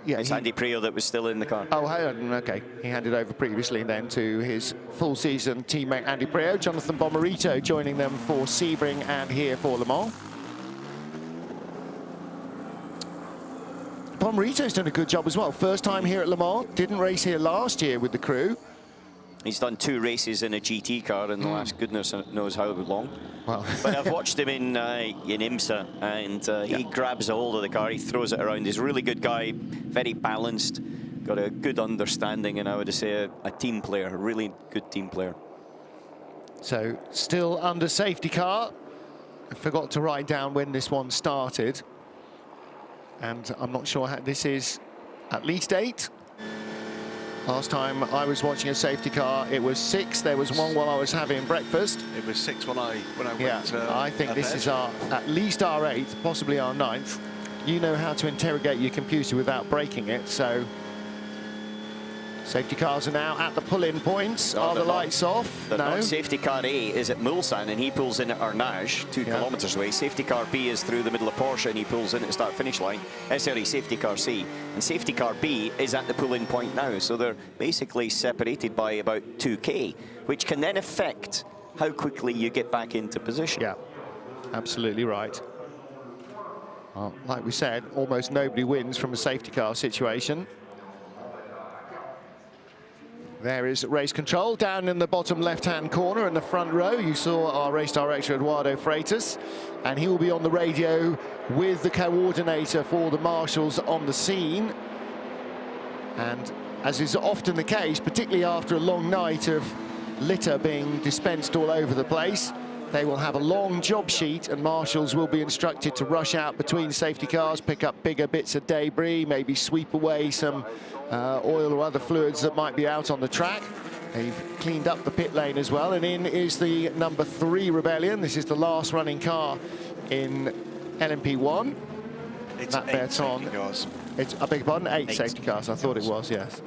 Yeah, it's Andy Priaulx that was still in the car. Oh, OK. He handed over previously then to his full-season teammate Andy Priaulx. Jonathan Bomarito joining them for Sebring and here for Le Mans. Bomarito's done a good job as well. First time here at Le Mans. Didn't race here last year with the crew. He's done 2 races in a GT car in the last goodness knows how long. Well. But I've watched him in IMSA, and he grabs a hold of the car, he throws it around. He's a really good guy, very balanced, got a good understanding, and I would say a team player, a really good team player. So still under safety car. I forgot to write down when this one started. And I'm not sure how this is, at least 8. Last time I was watching a safety car, it was 6. There was one while I was having breakfast. It was 6 when I went. I think this is at least our 8th, possibly our 9th. You know how to interrogate your computer without breaking it, so safety cars are now at the pull-in points. Are the lights off? No. Safety car A is at Mulsanne, and he pulls in at Arnage, 2 kilometres away. Safety car B is through the middle of Porsche, and he pulls in at the start-finish line. Sorry, safety car C. And safety car B is at the pull-in point now, so they're basically separated by about 2K, which can then affect how quickly you get back into position. Yeah, absolutely right. Well, like we said, almost nobody wins from a safety car situation. There is race control down in the bottom left-hand corner in the front row. You saw our race director, Eduardo Freitas, and he will be on the radio with the coordinator for the marshals on the scene. And as is often the case, particularly after a long night of litter being dispensed all over the place, they will have a long job sheet, and marshals will be instructed to rush out between safety cars, pick up bigger bits of debris, maybe sweep away some oil or other fluids that might be out on the track. They've cleaned up the pit lane as well, and in is the number 3 Rebellion. This is the last running car in LMP1. It's Matt 8 safety cars. I beg your pardon, 8 safety cars. I thought it was, yes.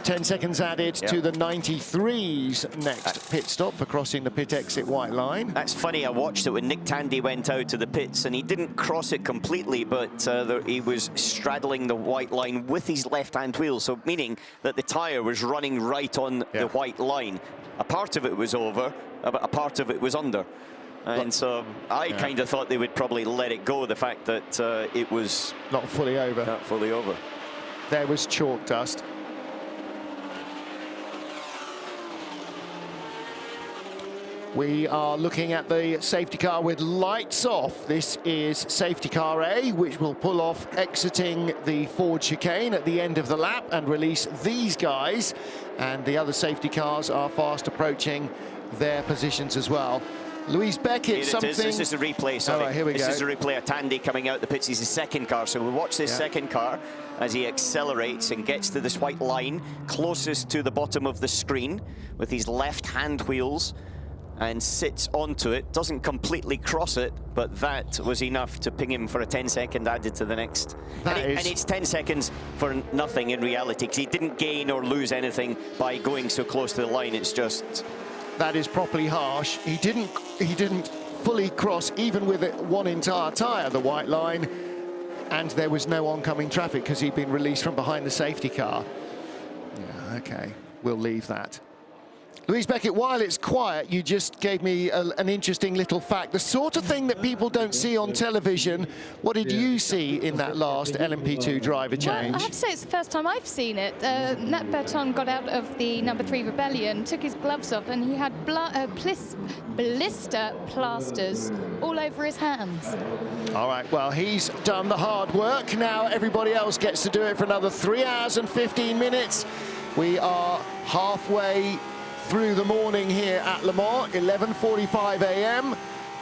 10 seconds added to the 93's next pit stop for crossing the pit exit white line. That's funny, I watched it when Nick Tandy went out to the pits, and he didn't cross it completely, but he was straddling the white line with his left-hand wheel, so meaning that the tyre was running right on the white line. A part of it was over, but a part of it was under. And so I kind of thought they would probably let it go, the fact that it was not fully over. Not fully over. There was chalk dust. We are looking at the safety car with lights off. This is safety car A, which will pull off exiting the Ford chicane at the end of the lap and release these guys. And the other safety cars are fast approaching their positions as well. Louise Beckett, Here something... it is. This is a replay, sorry. All right, here we this go. is a replay of Tandy coming out the pits. He's the second car, so we'll watch this second car as he accelerates and gets to this white line closest to the bottom of the screen with his left-hand wheels and sits onto it. Doesn't completely cross it, but that was enough to ping him for a 10-second added to the next. And it's 10 seconds for nothing in reality, because he didn't gain or lose anything by going so close to the line. It's just... That is properly harsh. He didn't fully cross, even with one entire tyre, the white line, and there was no oncoming traffic because he'd been released from behind the safety car. Yeah, okay, we'll leave that. Louise Beckett, while it's quiet, you just gave me an interesting little fact. The sort of thing that people don't see on television. What did you see in that last LMP2 driver change? Well, I have to say it's the first time I've seen it. Nat Berton got out of the number 3 Rebellion, took his gloves off, and he had blister plasters all over his hands. All right, well, he's done the hard work. Now everybody else gets to do it for another 3 hours and 15 minutes. We are halfway through the morning here at Le Mans, 11:45 a.m.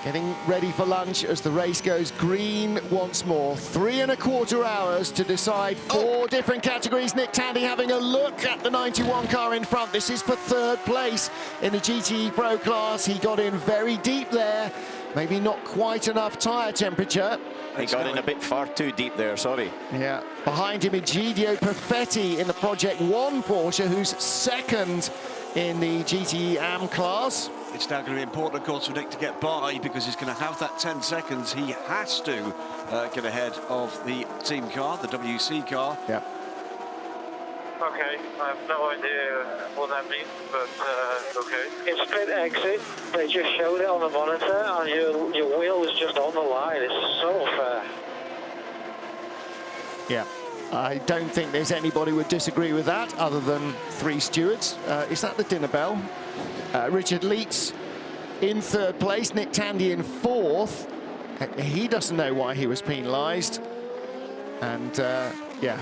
Getting ready for lunch as the race goes green once more. 3¼ hours to decide 4 different categories. Nick Tandy having a look at the 91 car in front. This is for 3rd place in the GTE Pro class. He got in very deep there. Maybe not quite enough tyre temperature. He got in a bit far too deep there, sorry. Yeah, behind him Egidio Perfetti in the Project 1 Porsche, who's 2nd in the GTE AM class. It's now going to be important, of course, for Nick to get by, because he's going to have that 10 seconds. He has to get ahead of the team car, the WC car. Yeah. Okay, I have no idea what that means, but okay. In split exit, they just showed it on the monitor, and your wheel is just on the line. It's so unfair. Yeah. I don't think there's anybody would disagree with that, other than 3 stewards. Is that the dinner bell? Richard Leitz in 3rd place, Nick Tandy in 4th. He doesn't know why he was penalised. And yeah,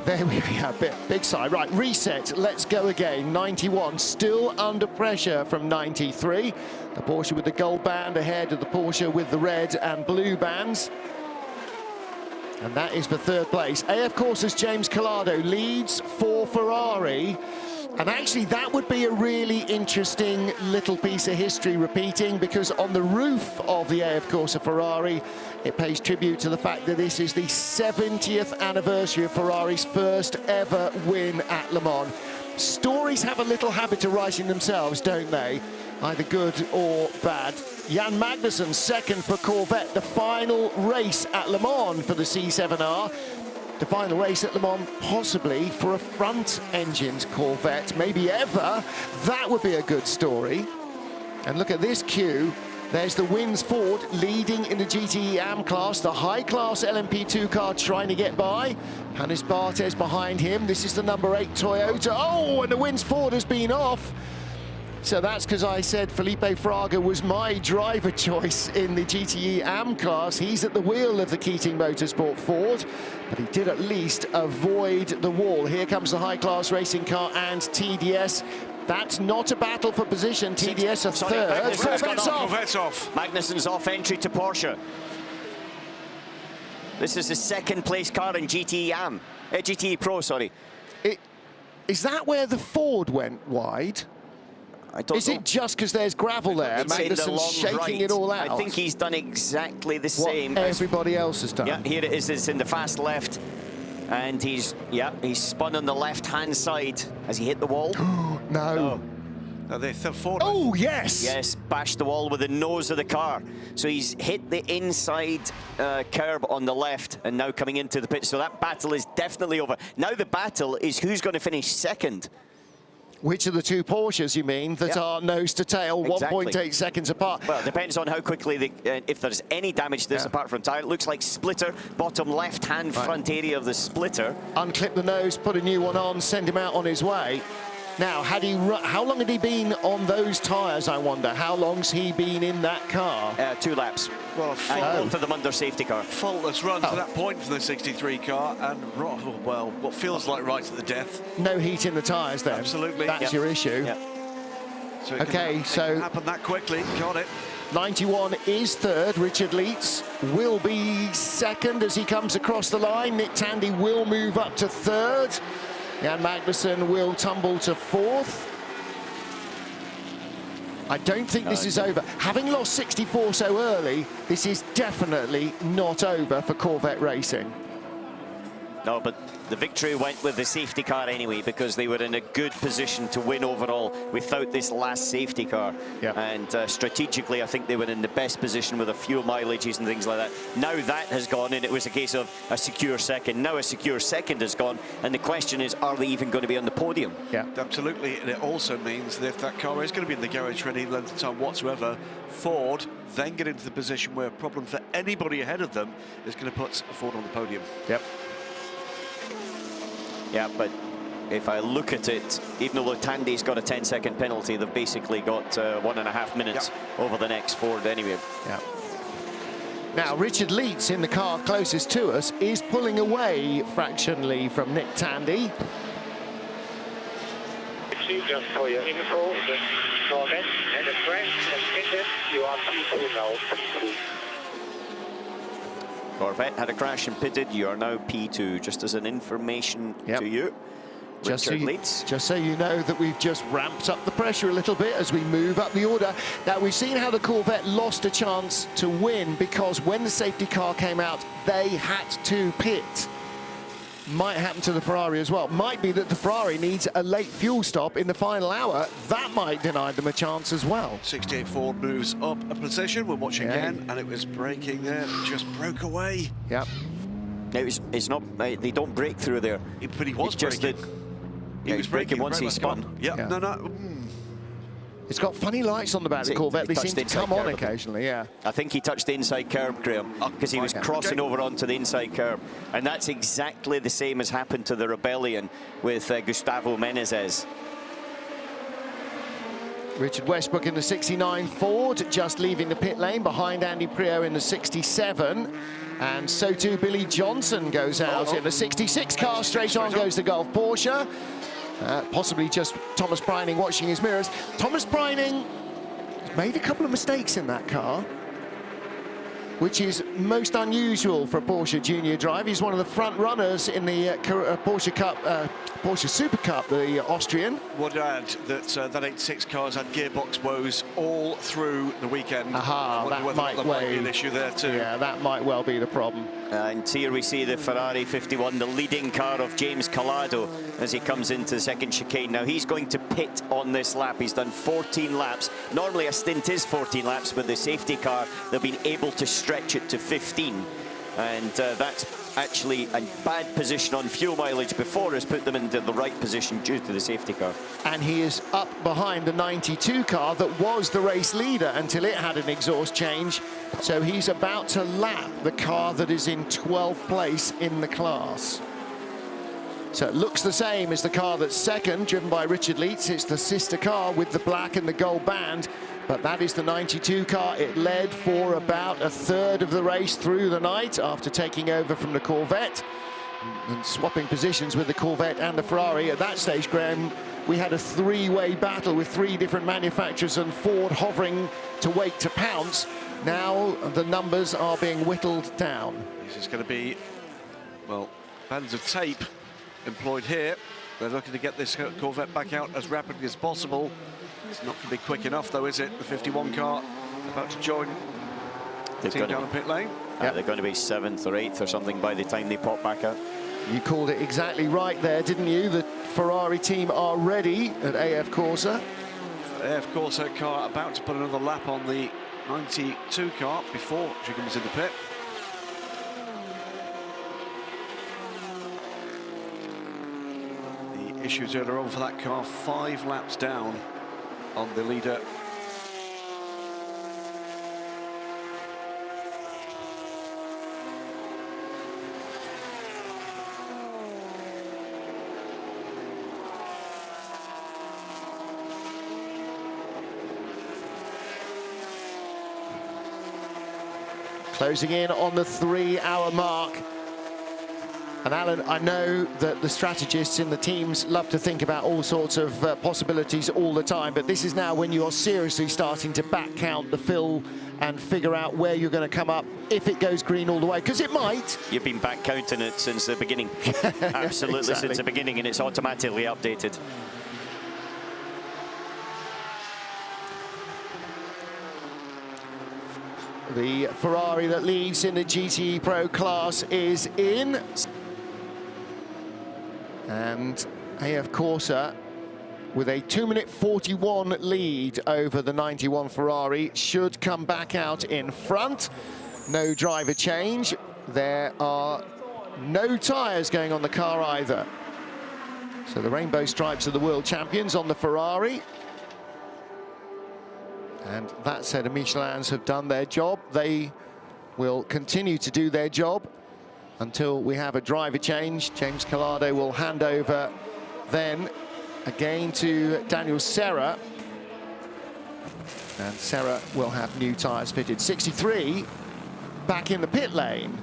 there we are, big sigh. Right, reset, let's go again. 91, still under pressure from 93. The Porsche with the gold band ahead of the Porsche with the red and blue bands. And that is for 3rd place. AF Corsa's James Collado leads for Ferrari. And actually, that would be a really interesting little piece of history repeating, because on the roof of the AF Corsa Ferrari, it pays tribute to the fact that this is the 70th anniversary of Ferrari's first ever win at Le Mans. Stories have a little habit of writing themselves, don't they? Either good or bad. Jan Magnussen, 2nd for Corvette, the final race at Le Mans for the C7R. The final race at Le Mans, possibly for a front-engined Corvette, maybe ever. That would be a good story. And look at this queue. There's the Wins Ford leading in the GTE AM class, the high-class LMP2 car trying to get by. Hannes Barthez behind him. This is the number 8 Toyota. Oh, and the Wins Ford has been off. So that's because I said Felipe Fraga was my driver choice in the GTE AM class. He's at the wheel of the Keating Motorsport Ford, but he did at least avoid the wall. Here comes the high-class racing car and TDS. That's not a battle for position. TDS a 3rd. Corvette's off. Magnussen's off entry to Porsche. This is the 2nd place car in GTE AM. GTE Pro, sorry. Is that where the Ford went wide? I don't know. It just because there's gravel there? Magnussen's shaking it all out. I think he's done exactly the same what everybody else has done. Yeah, here it is. It's in the fast left, and he's spun on the left-hand side as he hit the wall. No. The Ford. Oh, yes. Yes, bashed the wall with the nose of the car. So he's hit the inside curb on the left and now coming into the pit. So that battle is definitely over. Now the battle is who's going to finish 2nd. Which of the 2 Porsches, you mean, that are nose to tail, exactly. 1.8 seconds apart? Well, it depends on how quickly, if there's any damage to this apart from tyre. It looks like splitter, bottom left-hand front area of the splitter. Unclip the nose, put a new one on, send him out on his way. Now, how long had he been on those tyres, I wonder? How long's he been in that car? 2 laps. Well, both of them under safety car. Faultless run to that point for the 63 car, and well, what feels like right at the death. No heat in the tyres then. Absolutely. That's your issue. Yep. So it Okay, can happen that quickly. Got it. 91 is third. Richard Leeds will be second as he comes across the line. Nick Tandy will move up to third. Jan Magnussen will tumble to fourth. I don't think this is over. Having lost 64 so early, this is definitely not over for Corvette Racing. No, but the victory went with the safety car anyway, because they were in a good position to win overall without this last safety car. Yep. And strategically, I think they were in the best position with a fuel mileages and things like that. Now that has gone, and it was a case of a secure second. Now a secure second has gone, and the question is, are they even going to be on the podium? Yeah, absolutely. And it also means that if that car is going to be in the garage for any length of time whatsoever, Ford then get into the position where a problem for anybody ahead of them is going to put Ford on the podium. Yep. Yeah, but if I look at it, even though Tandy's got a 10-second penalty, they've basically got 1.5 minutes over the next Ford anyway. Yeah. Now, Richard Leeds in the car closest to us is pulling away fractionally from Nick Tandy. Just for your info, the Corvette had a crash and pitted. You are P2 now, P2. Corvette had a crash and pitted. You are now P2, just as an information to you. Just so you know that we've just ramped up the pressure a little bit as we move up the order. Now, we've seen how the Corvette lost a chance to win because when the safety car came out, they had to pit. Might happen to the Ferrari as well. Might be that the Ferrari needs a late fuel stop in the final hour. That might deny them a chance as well. 68 Ford moves up a position. We're watching again, and it was braking there. Just broke away. Yep. No, it's not. They don't break through there. But he was braking. He was braking once he spun. Yeah. No. It's got funny lights on the back of the Corvette. They seem to come on occasionally, yeah. I think he touched the inside curb, Graham, because he was crossing over onto the inside curb. And that's exactly the same as happened to the Rebellion with Gustavo Menezes. Richard Westbrook in the 69 Ford, just leaving the pit lane behind Andy Priaulx in the 67. And so too Billy Johnson goes out in the 66 car. Straight on goes the Gulf Porsche. Possibly just Thomas Preining watching his mirrors. Thomas Preining made a couple of mistakes in that car, which is most unusual for a Porsche Junior Drive. He's one of the front runners in the Porsche Cup, Porsche Super Cup, the Austrian. Would add that that 86 car's had gearbox woes all through the weekend. That might be an issue there too. Yeah, that might well be the problem. And here we see the Ferrari 51, the leading car of James Calado as he comes into the second chicane. Now he's going to pit on this lap. He's done 14 laps. Normally a stint is 14 laps, but the safety car, they've been able to stretch it to 15. And that's actually a bad position on fuel mileage before has put them into the right position due to the safety car. And he is up behind the 92 car that was the race leader until it had an exhaust change. So he's about to lap the car that is in 12th place in the class. So it looks the same as the car that's second, driven by Richard Leeds. It's the sister car with the black and the gold band. But that is the 92 car. It led for about a third of the race through the night after taking over from the Corvette and swapping positions with the Corvette and the Ferrari. At that stage, Graham, we had a three-way battle with three different manufacturers and Ford hovering to wait to pounce. Now the numbers are being whittled down. This is going to be, well, bands of tape employed here. They're looking to get this Corvette back out as rapidly as possible. It's not going to be quick enough, though, is it? The 51 car about to join the team down the pit lane. They're going to be 7th or 8th or something by the time they pop back out. You called it exactly right there, didn't you? The Ferrari team are ready at AF Corsa. AF Corsa car about to put another lap on the 92 car before she comes in the pit. The issues earlier on for that car, 5 laps down on the leader. Closing in on the 3-hour mark. And Alan, I know that the strategists in the teams love to think about all sorts of possibilities all the time, but this is now when you are seriously starting to back count the fill and figure out where you're going to come up if it goes green all the way, because it might. You've been back counting it since the beginning. Absolutely, exactly. Since the beginning, and it's automatically updated. The Ferrari that leads in the GTE Pro class is in. And AF Corsa, with a 2-minute 41 lead over the 91 Ferrari, should come back out in front. No driver change. There are no tyres going on the car either. So the rainbow stripes are the world champions on the Ferrari. And that said, the Michelins have done their job. They will continue to do their job until we have a driver change. James Calado will hand over then again to Daniel Serra. And Serra will have new tyres fitted. 63 back in the pit lane.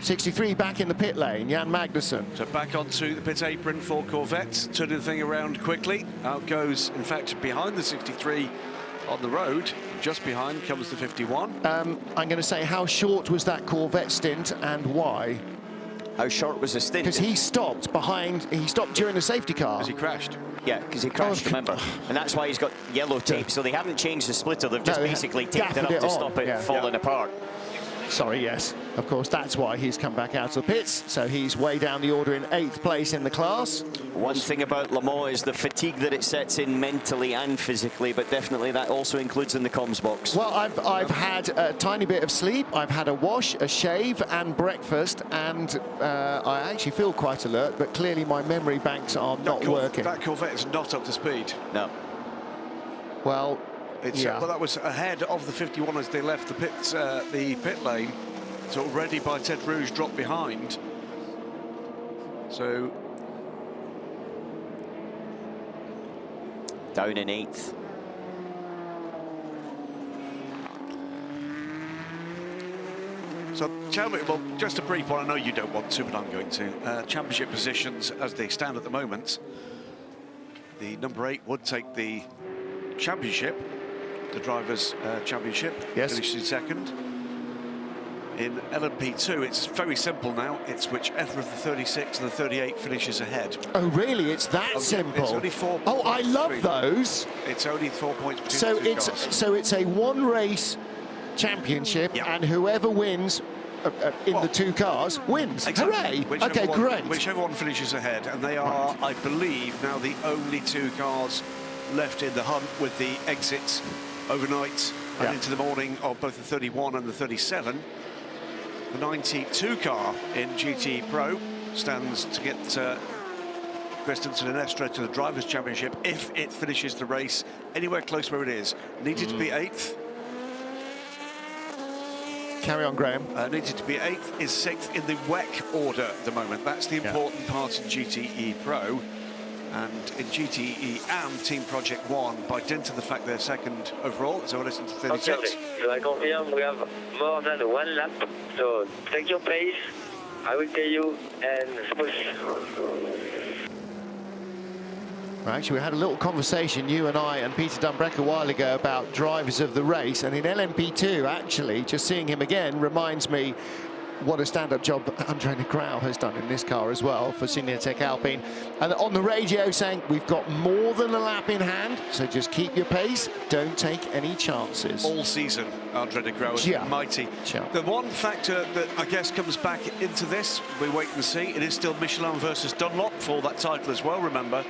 63 back in the pit lane, Jan Magnussen. So back onto the pit apron for Corvette, turning the thing around quickly. Out goes, in fact, behind the 63 on the road. Just behind comes the 51. I'm going to say, how short was that Corvette stint and why? How short was the stint? Because he stopped behind, he stopped during the safety car. Because he crashed. Yeah, because he crashed, remember. And that's why he's got yellow tape. So they haven't changed the splitter, they've just basically taped it up to stop it falling apart. Sorry, yes. Of course, that's why he's come back out of the pits. So he's way down the order in 8th place in the class. One thing about Le Mans is the fatigue that it sets in mentally and physically, but definitely that also includes in the comms box. Well, I've had a tiny bit of sleep. I've had a wash, a shave and breakfast, and I actually feel quite alert, but clearly my memory banks are not working. That Corvette is not up to speed. No. Well, well, that was ahead of the 51 as they left the pit lane. So already by Ted Rouge dropped behind. So down in 8th. So tell me, well, just a brief one. I know you don't want to, but I'm going to. Championship positions as they stand at the moment. The number 8 would take the championship. The Drivers' Championship, finished in 2nd. In LMP2, it's very simple now. It's whichever of the 36 and the 38 finishes ahead. Oh, really? It's that simple? It's only 4 points. Oh, I love those. It's only 4 points between so the two it's cars. So it's a one-race championship, and whoever wins in the two cars wins. Exactly. Hooray! Okay, great. Whichever one finishes ahead, and they are, I believe, now the only 2 cars left in the hunt with the exits overnight and into the morning of both the 31 and the 37. The 92 car in GT Pro stands to get Christensen and Estre to the Drivers' Championship if it finishes the race anywhere close where it is. Needed to be 8th. Carry on, Graham. Needed to be 8th, is 6th in the WEC order at the moment. That's the important part in GTE Pro. And in GTE and Team Project One, by dint of the fact they're 2nd overall, so we'll listen to 36. Okay, so I confirm we have more than 1 lap, so take your pace, I will tell you, and push. Well, actually, we had a little conversation, you and I and Peter Dumbreck, a while ago about drivers of the race, and in LMP2, actually, just seeing him again reminds me what a stand-up job Andre Negrão has done in this car as well for Signatech Alpine. And on the radio saying, we've got more than a lap in hand, so just keep your pace, don't take any chances. All season, Andre Negrão has been mighty. The one factor that I guess comes back into this, we wait and see, it is still Michelin versus Dunlop for that title as well, remember,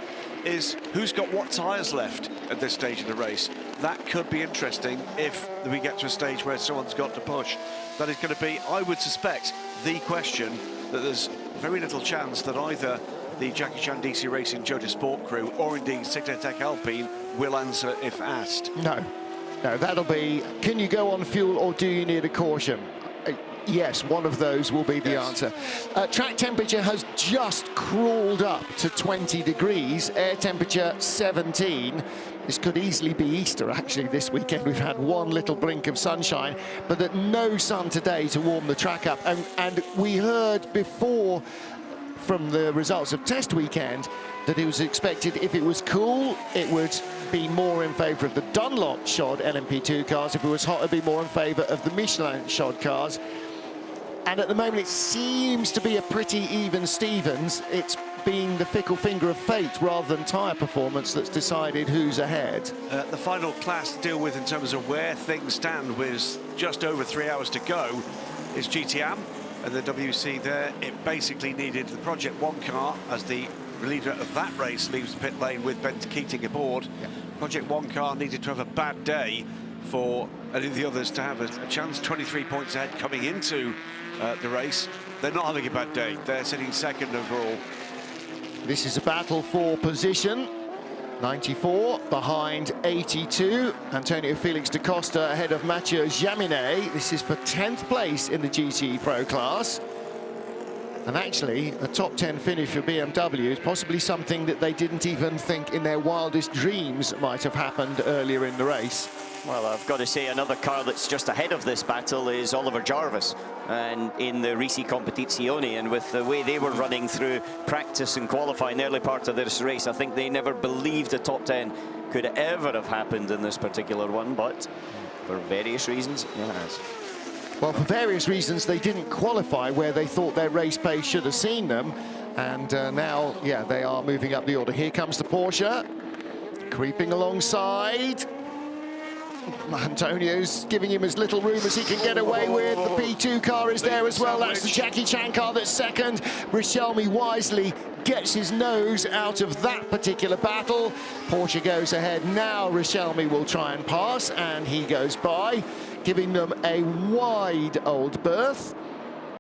is who's got what tyres left at this stage of the race. That could be interesting if we get to a stage where someone's got to push. That is going to be, I would suspect, the question that there's very little chance that either the Jackie Chan DC Racing Jota Sport crew or indeed Signatech Alpine will answer if asked. No, that'll be, can you go on fuel or do you need a caution? Yes, one of those will be the answer. Track temperature has just crawled up to 20 degrees, air temperature 17. This could easily be Easter, actually, this weekend. We've had one little blink of sunshine, but no sun today to warm the track up. And we heard before from the results of test weekend that it was expected if it was cool, it would be more in favour of the Dunlop shod LMP2 cars. If it was hot, it'd be more in favour of the Michelin shod cars. And at the moment, it seems to be a pretty even Stevens. It's been the fickle finger of fate rather than tyre performance that's decided who's ahead. The final class to deal with in terms of where things stand with just over 3 hours to go is GTM and the WC there. It basically needed the Project One car as the leader of that race leaves the pit lane with Ben Keating aboard. Yeah. Project One car needed to have a bad day for any of the others to have a chance. 23 points ahead coming into the race. They're not having a bad day. They're sitting second overall. This is a battle for position. 94 behind 82. Antonio Felix da Costa ahead of Mathieu Jaminet. This is for 10th place in the GT Pro class. And actually, a top 10 finish for BMW is possibly something that they didn't even think in their wildest dreams might have happened earlier in the race. Well, I've got to say, another car that's just ahead of this battle is Oliver Jarvis, and in the Risi Competizione, and with the way they were running through practice and qualifying the early part of this race, I think they never believed a top 10 could ever have happened in this particular one, but for various reasons, it has. Well, for various reasons, they didn't qualify where they thought their race pace should have seen them, and now, yeah, they are moving up the order. Here comes the Porsche, creeping alongside. Antonio's giving him as little room as he can get away with. The P2 car is there as well. That's the Jackie Chan car that's second. Richelme wisely gets his nose out of that particular battle. Porsche goes ahead now. Richelme will try and pass, and he goes by, giving them a wide old berth.